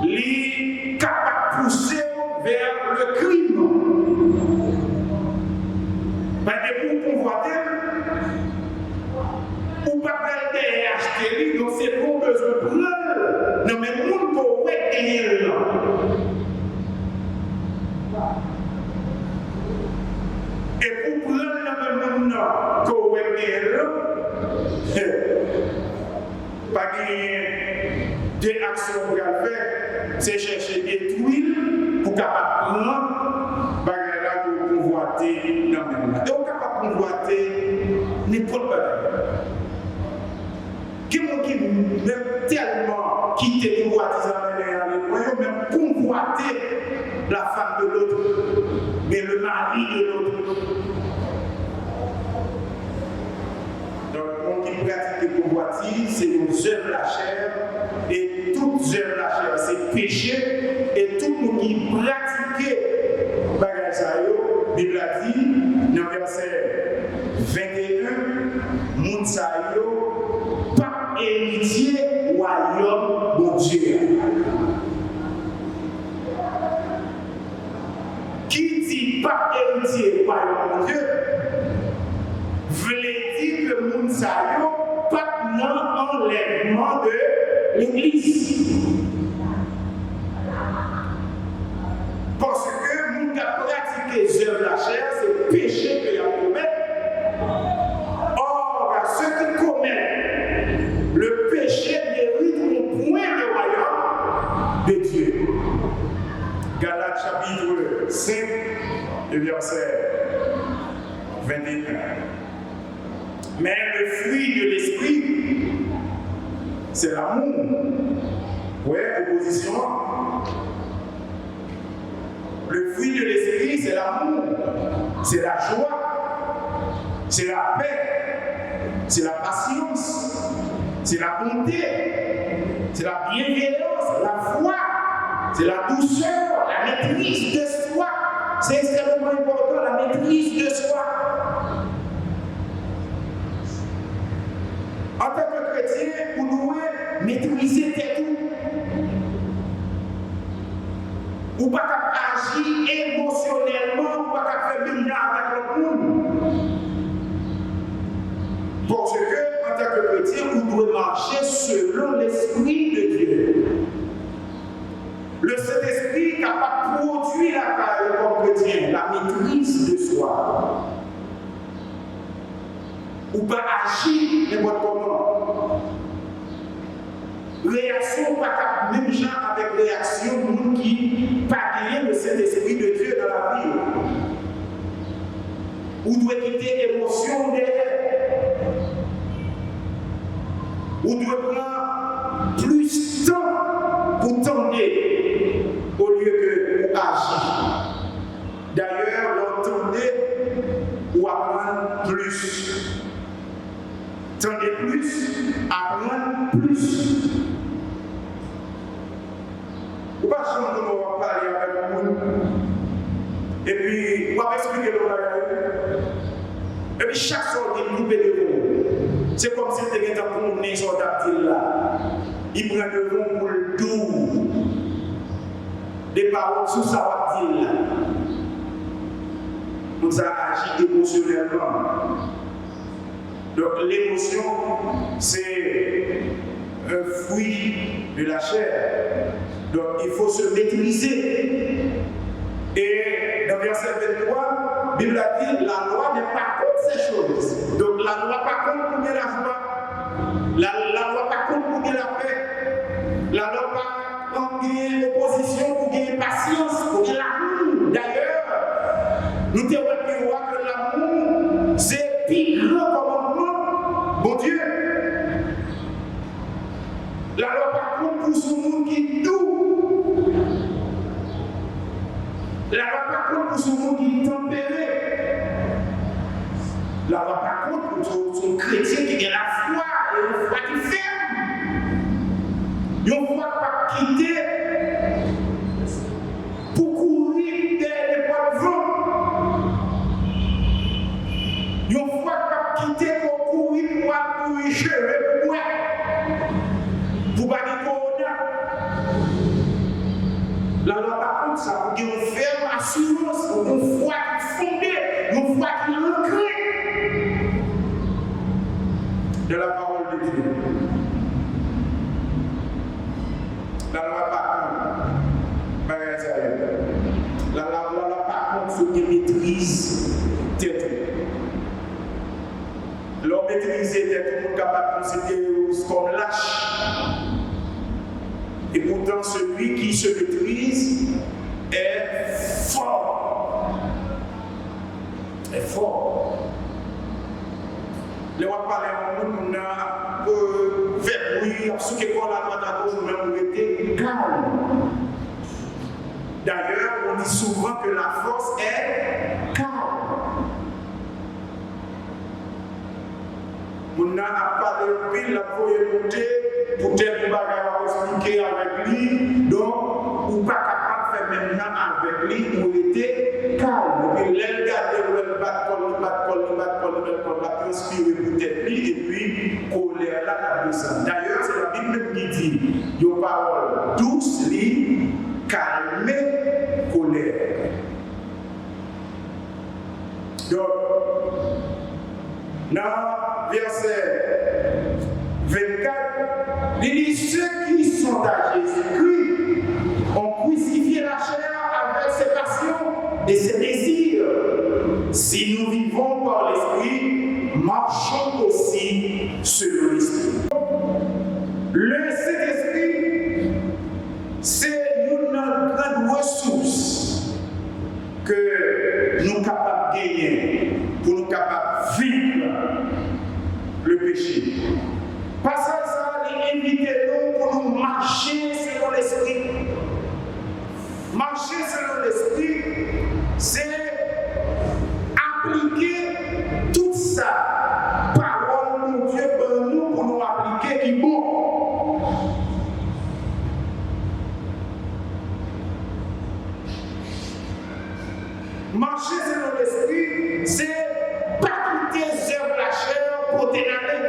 les capables de pousser vers le crime. Pour convoiter, ou pas faire acheter, donc c'est pour besoin de prendre. Non, mais nous ne pouvons pas gagner là. Et pour prendre le même maintenant que vous avez pas deux actions pour le faire, c'est chercher détruire pour capable prendre bagarre de convoiter dans le même. Et on capable convoiter n'importe quoi. Qui même tellement quitté convoitisant même convoiter la femme de l'autre, mais le mari de l'autre. Donc, on qui pratique le convoitise, c'est une œuvre de la chair, et toute œuvre de la chair, c'est péché, et tout le monde qui pratique bagage ça, la Bible a dit, dans le verset 21, moun sa yo, pas héritier royaume bon Dieu. Qui dit pas héritier royaume bon Dieu, voulait dire que moun sa yo pas dans enlèvement de l'Église. Parce que moun qui a pratiqué les œuvres de la chair, c'est péché qu'il y a commis. Or, ceux qui commettent le péché mérite au point le royaume de Dieu. Galates chapitre 5, verset 21. Mais le fruit de l'esprit, c'est l'amour. Ouais, opposition. Le fruit de l'esprit, c'est l'amour, c'est la joie, c'est la paix, c'est la patience, c'est la bonté, c'est la bienveillance, la foi, c'est la douceur, la maîtrise de soi. C'est extrêmement important, la maîtrise de soi. En tant que chrétien, vous devez maîtriser tes tout. Ou pas agir émotionnellement, ou pas faire même avec le monde. Parce que, en tant que chrétien, vous devez marcher selon l'Esprit de Dieu. Le Saint-Esprit est capable de produire la carrière comme chrétien, la maîtrise de soi. Ou pas agir n'importe comment. Réaction, pas même gens avec réaction, nous qui pas gagné le Saint-Esprit de Dieu dans la vie. Ou doit quitter l'émotion derrière. Ou doit prendre plus de temps pour tendre au lieu que pour agir. D'ailleurs, l'entendre ou apprendre plus. Tendez plus, apprendre plus. Vous ne pouvez pas parler avec le monde. Et puis, vous pouvez expliquer le bagage. Et puis, chaque sortie de couper de vous. C'est comme si c'était un pour un soldat là. Il prend de vous pour le tour. Des paroles sous sa voiture là. Nous avons agi émotionnellement. Donc, l'émotion, c'est un fruit de la chair. Donc, il faut se maîtriser. Et dans le verset 23, la Bible a dit la loi n'est pas contre ces choses. Donc, la loi pas contre pour la joie. La loi pas contre pour la paix. La loi pas contre l'opposition, pour gagner patience, pour gagner l'amour. D'ailleurs, nous devons voir que l'amour, c'est plus grand commandement. Bon Dieu. La loi par contre pour ce monde qui est doux. La loi par contre pour ce monde qui est tempéré. La loi par contre pour son chrétien qui a la foi et une foi qui ferme. Une foi pas quitter pour courir derrière les poids de vent. Une foi pas quitter pour courir pour y chever pour moi. Pour pas dire corona. La loi par contre ça pour qu'il y ait une ferme assurance, une foi qui est fondée, une foi qui est ancrée. Moïse était tout le monde capable de considérer comme lâche. Et pourtant, celui qui se maîtrise est fort. Est fort. Les rois parlent en nous, on a fait bruit, ce qui est pour la droite à gauche, on a été calme. D'ailleurs, on dit souvent que la force est calme. On a parlé pile, la faut monter, pour tel bagarre à expliquer avec lui, donc, ou pas capable de faire maintenant avec lui, on était calme. Et puis, l'aile garder, elle bat, la transpirer peut-être lui, et puis, colère là, la descend. D'ailleurs, c'est la Bible qui dit, yo parole douce, li, calmer, colère. Donc, dans verset 24, il dit ceux qui sont à Jésus-Christ ont crucifié la chair avec ses passions et ses désirs. Si nous vivons par l'Esprit, marchons aussi selon l'Esprit. Le Saint-Esprit, c'est une grande ressource que nous sommes capables de gagner pour nous capables de vivre le péché. Parce que ça, il invite nous pour nous marcher selon l'Esprit. Marcher selon l'Esprit, c'est appliquer toute ça parole de Dieu pour nous appliquer qui est bon. Marcher selon l'Esprit, c'est pas quitter les œuvres de la chair pour t'énerver.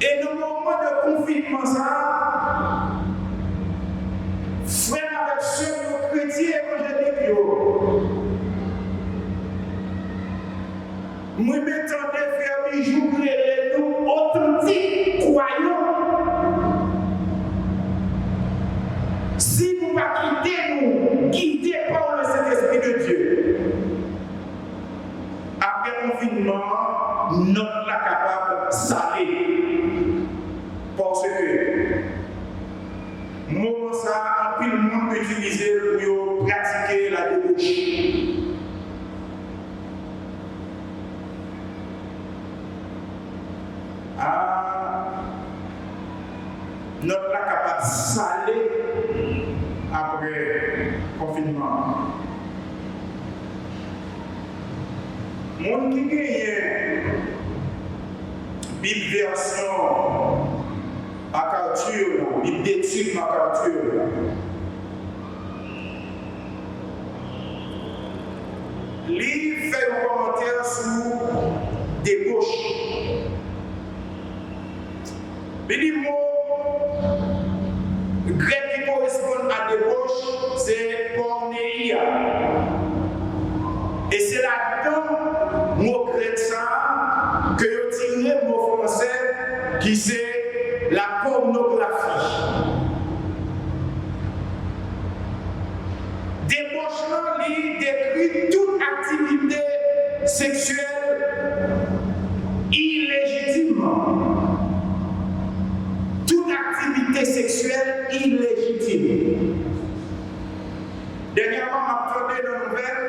Et dans le moment de confinement, ça, frère avec ceux chrétiens évangéliques, moi m'étendais faire bijoux les nous authentiques croyants. Si nous ne pas quitter nous, guidés par le Saint-Esprit de Dieu, après le confinement, notre la capable de saler. Parce que, moment ça, tout le monde peut utiliser pour pratiquer la débauche. Notre la capable de saler après le confinement. Mon qui gagne Bible version MacArthur, Bible d'études MacArthur. Lui fait un commentaire sur débauche. Il dit le grec qui correspond à débauche, c'est pornéia. Et c'est là-dedans, mot grec ça, que je tiré le mot français, qui c'est la pornographie. Débauchement, il décrit toute activité sexuelle illégitime. Toute activité sexuelle illégitime. Dernièrement, je m'ai entendu dans une nouvelle.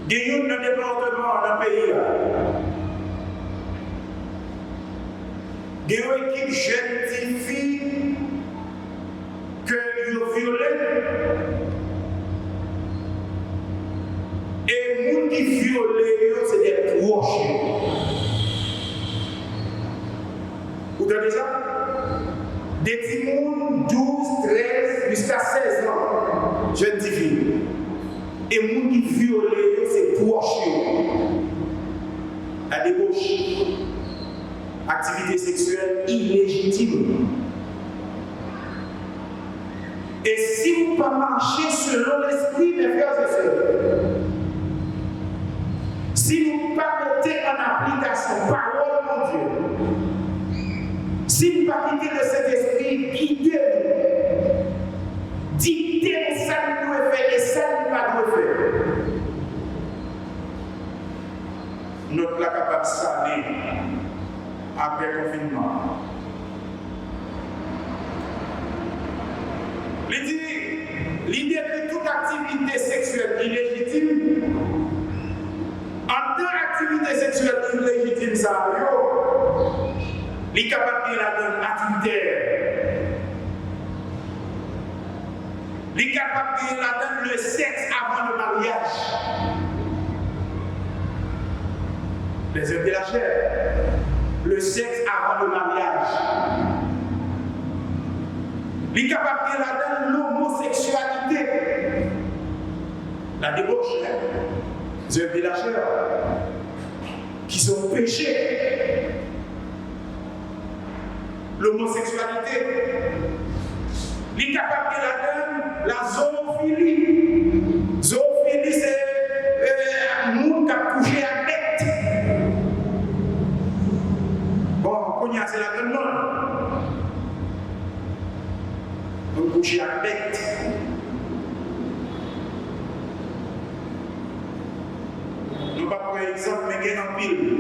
Il y a un département dans le pays. Il y a une équipe jeune fille que ils violent. Et les gens qui violent, c'est des proches. Vous entendez ça? Des petits gens 12, 13, jusqu'à 16 ans, jeunes filles. Et les gens qui violent, c'est proches. La débauche. Activité sexuelle illégitime. Et si vous ne pas marcher selon l'esprit, mes frères et sœurs, si vous ne pas mettez en application parole de Dieu, si vous ne pas quittez le Saint-Esprit, guidez-vous, dictez ce que vous devez faire et ce que vous ne devez pas faire. infiniment. L'idée que toute activité sexuelle illégitime, en tant qu'activité sexuelle illégitime, ça est capable de la donner adultère. Il est capable de la donner le sexe avant le mariage. Les œuvres de la chair. Le sexe avant le mariage. Il est capable de la donner l'homosexualité. La débauche, les œuvres de la chair, qui sont péchés. L'homosexualité. Il est capable de la donner la zoophilie. Zoophilie, c'est un monde qui a couché à bête. Bon, on connaît, c'est la donne non. On couche à bête. Nous ne pas prendre exemple, mais il y a un pile.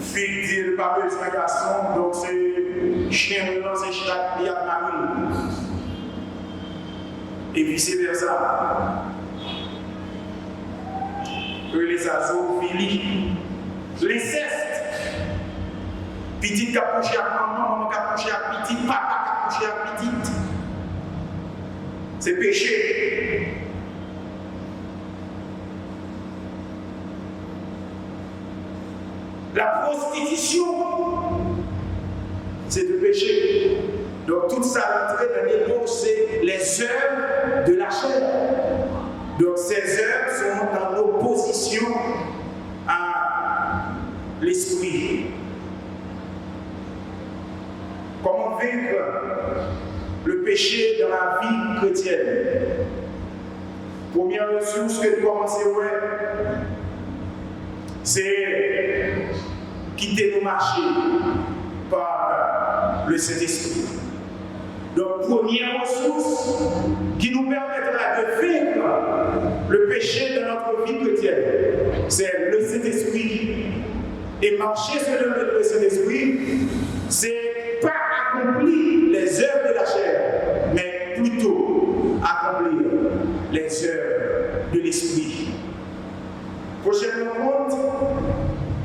Fille dit le pas besoin de garçon, donc c'est chien blanc, c'est chat, il y a Marie. Et vice versa. Que les azophilie, l'inceste. Petite qui a couché à maman, maman qui a couché à petite, papa qui a couché à petite. C'est péché. La prostitution, c'est le péché. Donc tout ça rentre dans les mots, c'est les œuvres de la chair. Donc ces œuvres sont en opposition à l'esprit. Comment vaincre le péché dans la vie chrétienne? Première ressource que nous commençons à voir, c'est quitter nos marchés par le Saint-Esprit. Donc, première ressource qui nous permettra de vaincre le péché dans notre vie chrétienne, c'est le Saint-Esprit. Et marcher selon le Saint-Esprit, c'est pas accomplir les œuvres de la chair, mais plutôt accomplir les œuvres de l'Esprit. Prochaine rencontre,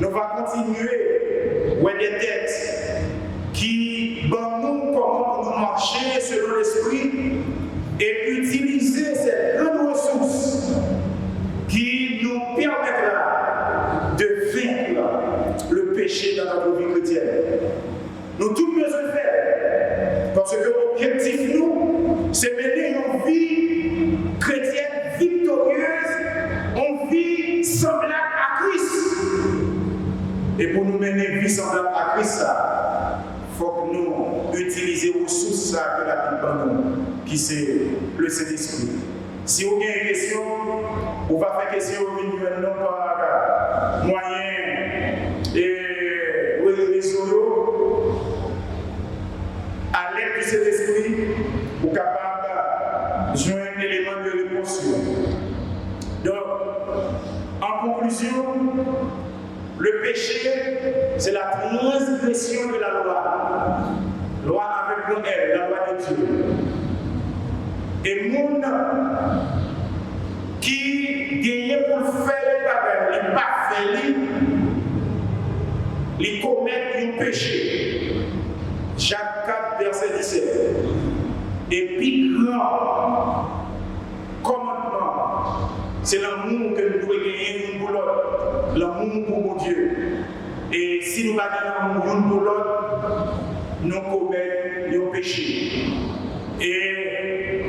nous allons continuer avec des textes qui vont nous comment nous marcher selon l'Esprit et utiliser cette grande ressource qui nous permettra de vaincre le péché dans notre vie chrétienne. Nous tous besoin faire parce que l'objectif nous, c'est mener une vie chrétienne victorieuse, une vie semblable à Christ. Et pour nous mener une vie semblable à Christ, il faut que nous utilisions les ressources que la Bible nous, qui c'est le Saint-Esprit. Si vous avez une question, vous va faire question non par moyen et réseau. À l'aide de cet esprit, vous êtes capable de jouer un élément de réponse. Donc, en conclusion, le péché, c'est la transgression de la loi. Loi avec le L, la loi de Dieu. Et monde qui gagne pour faire le bagage, il pas fait, il commet un péché. Jacques 4, verset 17. Et puis grand commandement, c'est l'amour que nous devons gagner pour l'autre, l'amour pour mon Dieu. Et si nous gagnons l'amour pour l'autre, nous commettons un péché. Et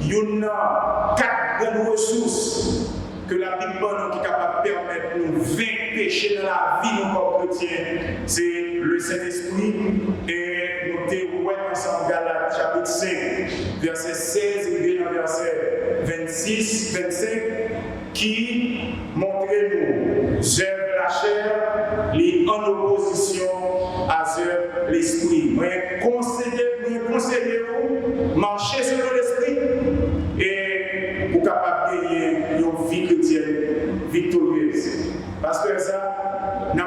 il y a 4 grandes ressources que la Bible qui est capable de permettre de nous vaincre péché dans la vie de nos chrétiens. C'est le Saint-Esprit et nous dérouillons ensemble Galates chapitre 5, verset 16 et verset 26, 25, qui montre nous œuvres de la chair, les en opposition à œuvres de l'esprit. Nous conseillons marcher selon l'esprit et pour capable de gagner une vie chrétienne victorieuse. Parce que ça, nous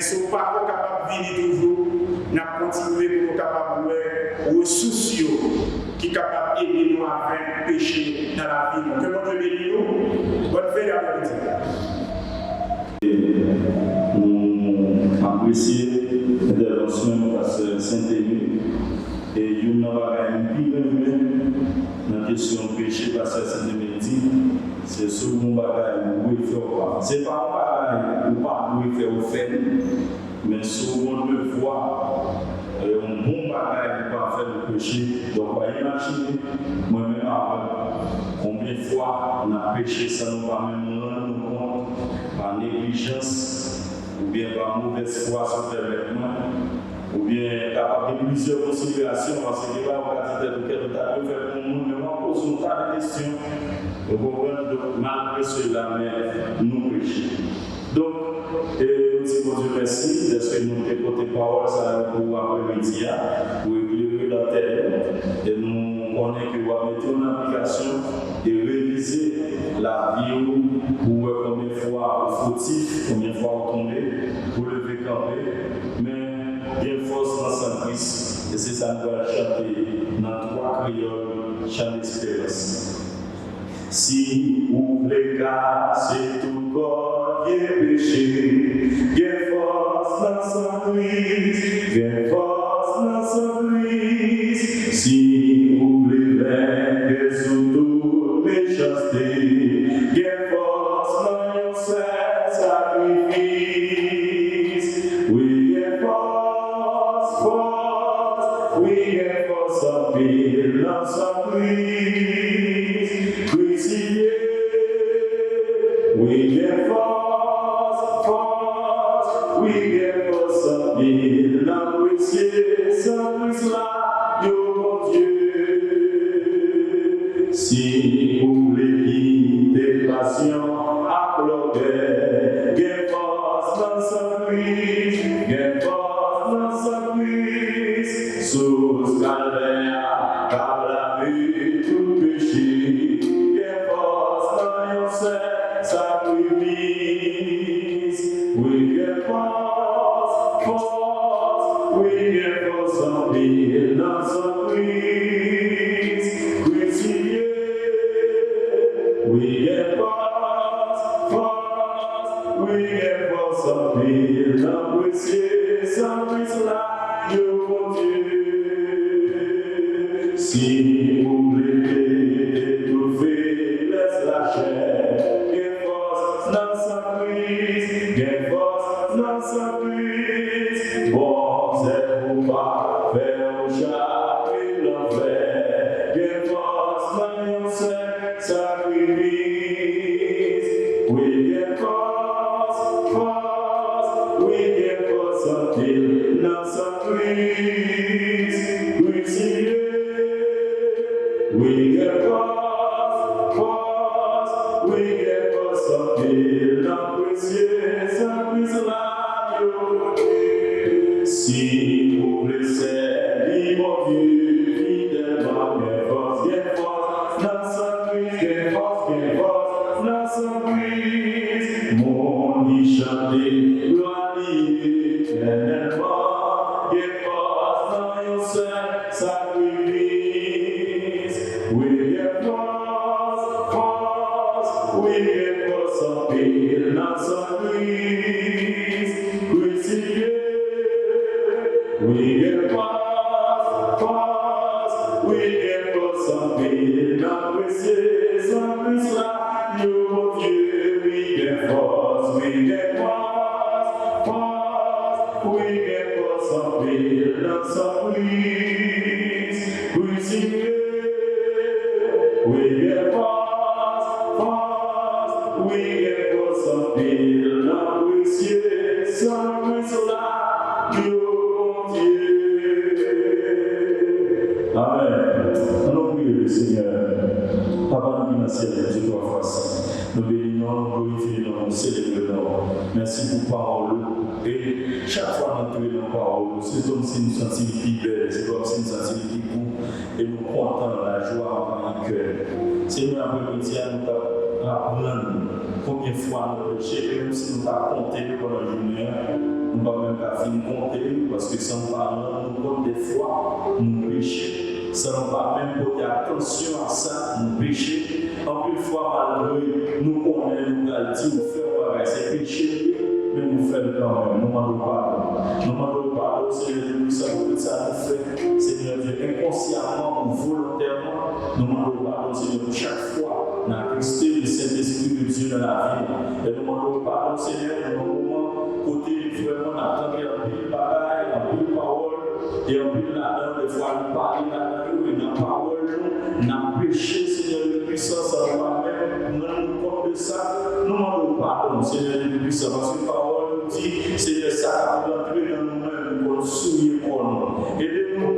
si vous n'êtes pas capable de venir toujours, nous continuer pour capable de ressources qui sont capables d'aider nous à faire péché dans la vie. Que mon Dieu bénisse nous. Bonne fête d'après-midi. Nous apprécions l'intervention de Pasteur Saint-Émile et nous avons dans la question du péché, Pasteur Saint-Émile dit, c'est ce qu'on va faire. Ce n'est pas un bagage ou pas faire, mais souvent on le voit. Un bon bagage pour faire le péché. Donc, on va imaginer, moi-même, combien de fois on a péché sans nous pas même rendre compte par négligence, ou bien par mauvaise foi sur le vêtement, ou bien capable de plusieurs considérations, parce que là, on va dire que tu as fait pour le monde, mais on pose un tas de questions. Donc, malgré cela, nous péchons. Donc, nous disons Dieu merci parce que nous avons côté parole pour après-midi, pour éclairer la tête. Et nous connaissons que nous allons mettre en application et réviser la vie pour combien de fois fautif, combien de fois tomber, pour lever camper. Mais bien force dans sa Christ. Et c'est ça que nous allons chanter dans trois crioles, chant d'espérance. Si vous voulez casser tout corps, bien péché, bien force dans son Christ, bien force dans son Christ. Si vous voulez vaincre sous toute méchanceté, bien force dans your sacrifice. Oui, bien force, oui, bien force en pile dans son Christ. We get force, we get force en mille, l'apprécier sans plus là, mon Dieu. Si vous voulez quitter passion, applaudez, get force dans son Christ, get force dans son Christ, sous calvaire, car la vue tout péché, get force dans your sacrifice. We get force, we get force en mille dans son Christ, crucifié. We get force, we get force en mille dans précieux sans Christ là, mon Dieu. Si vous voulez étouffer, laisse la chair. Dans sa crise, get force dans sa crise. Bon, c'est pour pas faire au chat et l'enfer. Get force dans your sacrifice. We get force, we get force until dans sa crise. Crucifié, we get force, we get force until l'apprécier sans plus la Dieu. Si vous voulez servir mon Dieu, fidèlement, get force dans sa crise, get force dans sa crise. Mon dit chanter, gloire éternellement, get force dans your sacrifice. We get force, we get force en pile dans son Christ, crucifié. We get force, we get force en pile dans précieux sans Christ là, mon Dieu. We get force, we get force, we get force en pile dans son Christ, crucifié. We get force, we get force en pile dans précieux sans Christ là, mon Dieu. Amen. Nous prions le Seigneur. Papa, nous merci à Dieu trois fois. Nous bénissons, nous glorifions, nous célébrons. Merci pour parole. Et chaque fois que nous trouvons la parole, c'est comme si nous sentions plus belle, c'est comme si nous sentions plus beau. Et nous comptons la joie en le cœur. Seigneur, après-midi, nous apprendre combien de fois nous péchons, même si nous avons compté pendant la journée, nous ne pouvons même pas finir de compter, parce que sans parler, nous comptons des fois, nous péchons. Sans pas même porter attention à ça, nous péchons. En plus de fois, malgré nous connaissons, nous allons dire, nous faisons pareil, c'est péché, mais nous faisons quand même, nous demandons pardon. Nous demandons pardon, Seigneur Dieu, nous savons que ça nous fait, Seigneur Dieu, inconsciemment ou volontairement, nous demandons pardon, Seigneur, pour chaque fois, nous avons Christé le Saint-Esprit de Dieu dans la vie. Et nous demandons pardon, Seigneur, dans nos moments, côté vraiment, nous attendons un peu de bagaille, un peu de parole, et un peu de là-dedans, des fois, nous parlons là-dedans, et dans la parole, nous avons péché, Seigneur, de puissance en nous-mêmes, nous nous compte de ça, nous demandons pardon, Seigneur, de puissance, parce que la parole nous dit, Seigneur, ça va entrer dans nous-mêmes, pour nous souiller pour nous. Aidez-nous,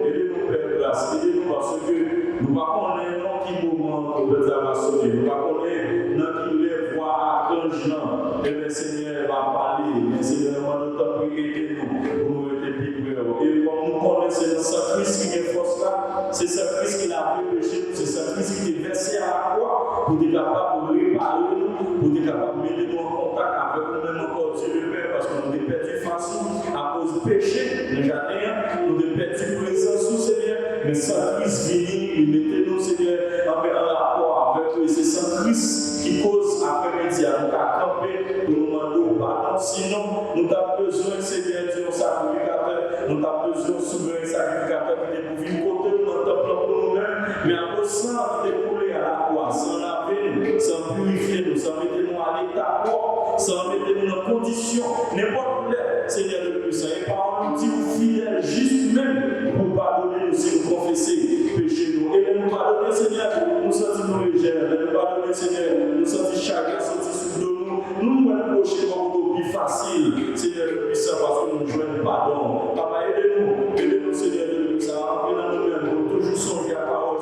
Père grâce, aidez-nous parce que nous ne connaissons pas qui moment pour le travail sauver, nous ne connaissons pas qui les voix à clenchement, et le Seigneur va parler, mais Seigneur, nous demandons aidez-nous pour nous être plus près. Et comme nous connaissons le sacrifice qui est force là, c'est ce Christ qui l'a fait pécher, c'est ce Christ qui est versé à la croix pour être capable de réparer nous, pour être capable de mettre nous en contact avec nous-mêmes encore Dieu le Père, parce que nous avons perdu façon à cause du péché, nous avons perdu présence au Seigneur, mais sans Christ venu, il mettait nous, Seigneur, en rapport avec eux. C'est sans Christ qui cause après-midi à nous à camper pour nous demander pardon. Sinon, nous avons besoin, Seigneur Dieu, sacrificateur, nous avons besoin de souverain sacrificateur qui est pour vivre côté nous, dans le temple pour nous-mêmes, mais en sang qui est coulé à la croix, sans laver nous, sans purifier nous, sans mettre nous à l'état propre, sans mettre nous dans condition, n'importe où, Seigneur le puissant. Et par nous dit fidèle, juste même pour pardonner nous si nous confesser péché nous. Et nous pardonner, Seigneur, nous sentons légers, nous pardonner, Seigneur, nous sentons chacun sentir sous nous. Nous nous approcher comme une plus facile, Seigneur le puissant, parce que nous jouons pardon. Papa, aidez-nous, Seigneur le puissant, à entrer dans nous-mêmes, pour toujours songer à la parole,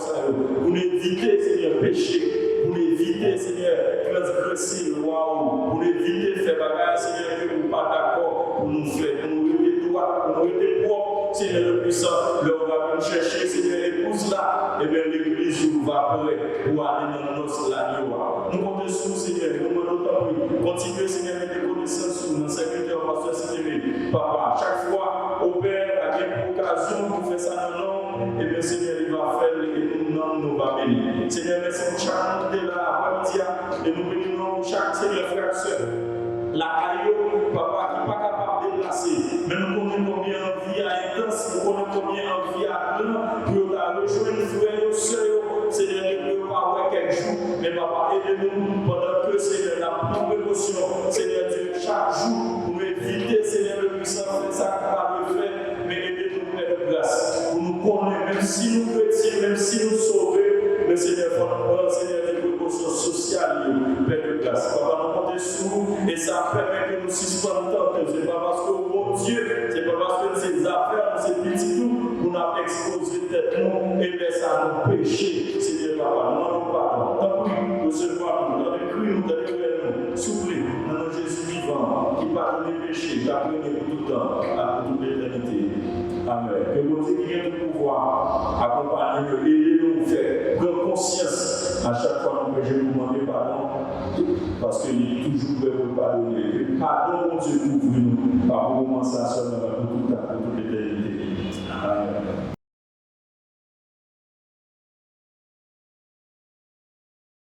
pour éviter, Seigneur, péché, pour éviter, Seigneur, transgresser le roi, pour éviter faire bagarre, Seigneur, que nous ne sommes pas d'accord, pour nous faire, pour nous aider droit, pour nous aider propre, Seigneur le puissant, là on va venir chercher, Seigneur, l'épouse là, et bien l'église nous va prêt pour aller dans notre la nous comptons sur nous, Seigneur, nous demandons ta prière, continuez, Seigneur, avec des connaissances sur nos serviteurs, pasteur, Seigneur, papa, chaque fois, au Père, à une occasion pour faire ça dans l'homme, et bien Seigneur, il va faire, et nous va bénir. Seigneur, merci pour chaque monde là, après-midi, et nous bénissons pour chaque Seigneur, frère et soeur. La caillou, papa, qui n'est pas capable de déplacer. Mais nous connaissons combien envie à intense, nous connaissons combien envie à grand, pour rejoindre frère et soeur. Seigneur, ne peut pas avoir quelques jours, mais papa, aidez-nous pendant que Seigneur, la précaution, Seigneur Dieu, chaque jour, pour éviter, Seigneur, le puissant, faire ça capable de faire, mais aidez-nous, Père de grâce, pour nous connaître, même si nous chrétiens, même si nous sauvons, mais Seigneur, Seigneur, des précautions sociales, Père de grâce. Papa, nous comptons sur nous, et ça permet que nous suspendons tant. Ce n'est pas parce que, mon Dieu, ce n'est pas parce que ces affaires, ces petits nous, nous avons exposé tête nous, et bien ça nous péché. Seigneur, Papa, nous n'avons pas. Tant pis, recevoir nous, dans les cris, nous, dans les cœurs, nous, soufflez, dans notre Jésus vivant, qui pardonne les péchés, qui a pris pour tout le temps, pour toute l'éternité. Amen. Que vous Dieu qui vient de pouvoir accompagner nous, aider nous, faire prendre conscience à chaque fois que je vous demande pardon, parce qu'il est toujours prêt pour pardonner. Que pardon, mon Dieu, couvre nous, par moment ça seulement pour tout le temps, pour toute